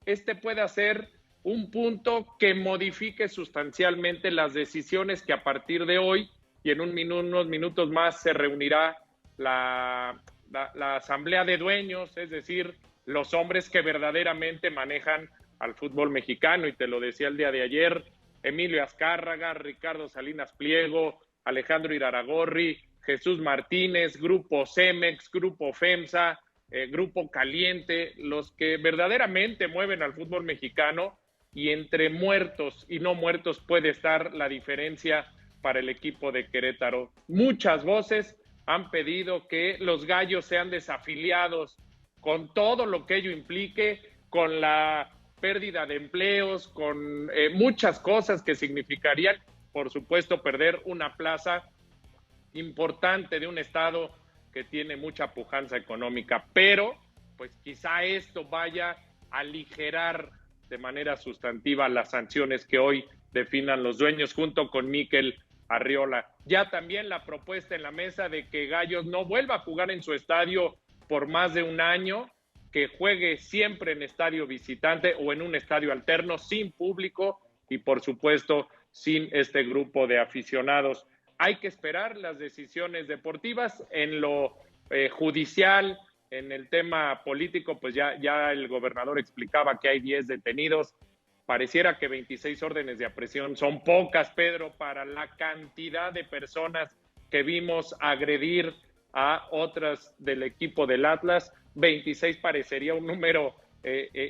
este pueda ser un punto que modifique sustancialmente las decisiones que a partir de hoy y en unos minutos más se reunirá la asamblea de dueños, es decir, los hombres que verdaderamente manejan al fútbol mexicano, y te lo decía el día de ayer, Emilio Azcárraga, Ricardo Salinas Pliego, Alejandro Iraragorri, Jesús Martínez, Grupo Cemex, Grupo FEMSA, Grupo Caliente, los que verdaderamente mueven al fútbol mexicano, y entre muertos y no muertos puede estar la diferencia para el equipo de Querétaro. Muchas voces han pedido que los gallos sean desafiliados, con todo lo que ello implique, con la pérdida de empleos, con muchas cosas que significarían, por supuesto, perder una plaza importante de un estado que tiene mucha pujanza económica, pero pues quizá esto vaya a aligerar de manera sustantiva las sanciones que hoy definan los dueños junto con Mikel Arriola. Ya también la propuesta en la mesa de que Gallos no vuelva a jugar en su estadio por más de un año, que juegue siempre en estadio visitante o en un estadio alterno, sin público y por supuesto sin este grupo de aficionados. Hay que esperar las decisiones deportivas. En lo judicial, en el tema político, pues ya el gobernador explicaba que hay 10 detenidos. Pareciera que 26 órdenes de aprehensión son pocas, Pedro, para la cantidad de personas que vimos agredir a otras del equipo del Atlas. 26 parecería un número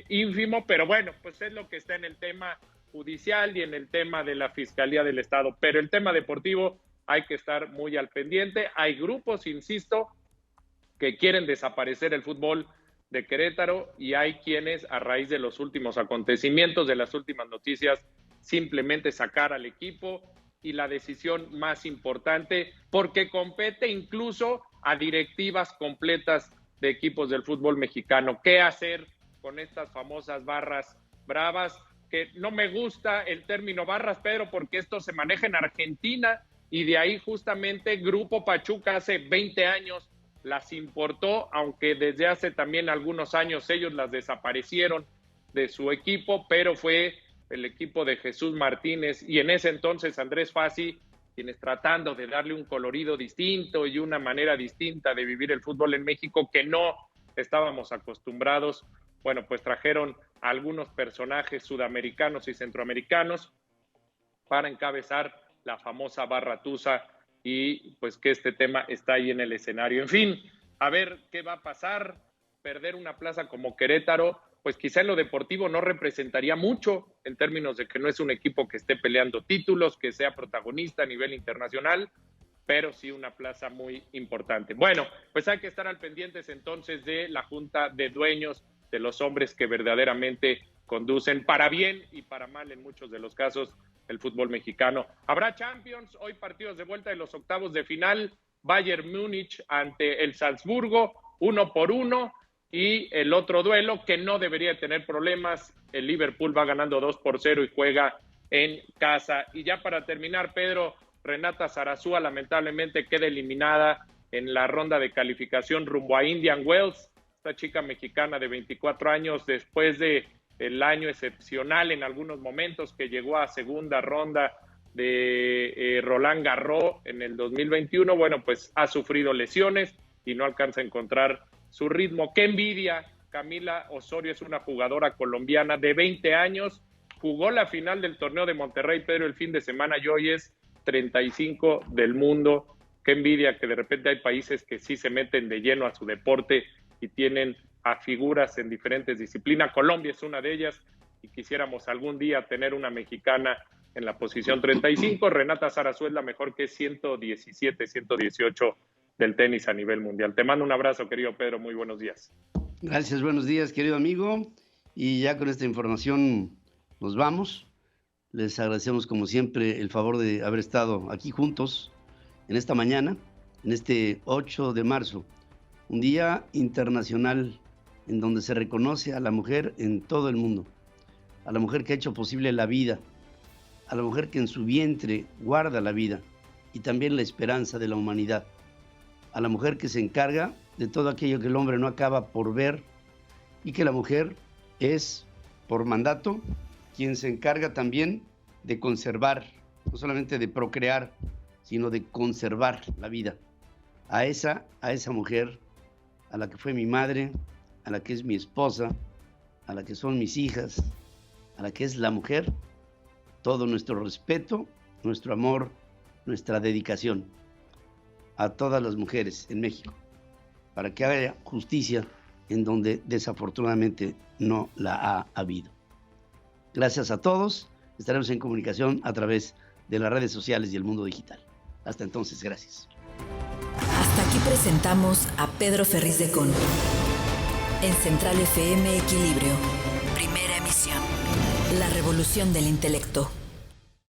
ínfimo, pero bueno, pues es lo que está en el tema judicial y en el tema de la Fiscalía del Estado. Pero el tema deportivo hay que estar muy al pendiente. Hay grupos, insisto, que quieren desaparecer el fútbol de Querétaro, y hay quienes, a raíz de los últimos acontecimientos, de las últimas noticias, simplemente sacar al equipo. Y la decisión más importante, porque compete incluso a directivas completas de equipos del fútbol mexicano. ¿Qué hacer con estas famosas barras bravas? Que no me gusta el término barras, Pedro, porque esto se maneja en Argentina, y de ahí justamente Grupo Pachuca hace 20 años las importó, aunque desde hace también algunos años ellos las desaparecieron de su equipo, pero fue el equipo de Jesús Martínez y en ese entonces Andrés Fassi, quienes tratando de darle un colorido distinto y una manera distinta de vivir el fútbol en México que no estábamos acostumbrados, bueno, pues trajeron a algunos personajes sudamericanos y centroamericanos para encabezar la famosa barra tusa, y pues que este tema está ahí en el escenario. En fin, a ver qué va a pasar. Perder una plaza como Querétaro, pues quizá en lo deportivo no representaría mucho, en términos de que no es un equipo que esté peleando títulos, que sea protagonista a nivel internacional, pero sí una plaza muy importante. Bueno, pues hay que estar al pendientes entonces de la Junta de Dueños, de los hombres que verdaderamente conducen para bien y para mal en muchos de los casos el fútbol mexicano. Habrá Champions, hoy partidos de vuelta de los octavos de final, Bayern Múnich ante el Salzburgo, 1-1, y el otro duelo que no debería tener problemas, el Liverpool va ganando 2-0 y juega en casa. Y ya para terminar, Pedro, Renata Zarazúa lamentablemente queda eliminada en la ronda de calificación rumbo a Indian Wells, esta chica mexicana de 24 años, después de el año excepcional en algunos momentos que llegó a segunda ronda de Roland Garros en el 2021, bueno, pues ha sufrido lesiones y no alcanza a encontrar su ritmo. ¡Qué envidia! Camila Osorio es una jugadora colombiana de 20 años, jugó la final del torneo de Monterrey, Pedro, el fin de semana, y hoy es 35 del mundo. ¡Qué envidia que de repente hay países que sí se meten de lleno a su deporte y tienen a figuras en diferentes disciplinas! Colombia es una de ellas, y quisiéramos algún día tener una mexicana en la posición 35. Renata Zarazúa es la mejor, que es 117, 118 del tenis a nivel mundial. Te mando un abrazo, querido Pedro, muy buenos días. Gracias, buenos días, querido amigo, y ya con esta información nos vamos. Les agradecemos como siempre el favor de haber estado aquí juntos en esta mañana, en este 8 de marzo, un día internacional en donde se reconoce a la mujer en todo el mundo, a la mujer que ha hecho posible la vida, a la mujer que en su vientre guarda la vida y también la esperanza de la humanidad, a la mujer que se encarga de todo aquello que el hombre no acaba por ver y que la mujer es, por mandato, quien se encarga también de conservar, no solamente de procrear, sino de conservar la vida. A esa mujer, a la que fue mi madre, a la que es mi esposa, a la que son mis hijas, a la que es la mujer, todo nuestro respeto, nuestro amor, nuestra dedicación a todas las mujeres en México, para que haya justicia en donde desafortunadamente no la ha habido. Gracias a todos. Estaremos en comunicación a través de las redes sociales y el mundo digital. Hasta entonces, gracias. Hasta aquí presentamos a Pedro Ferriz de Con. En Central FM Equilibrio. Primera emisión. La revolución del intelecto.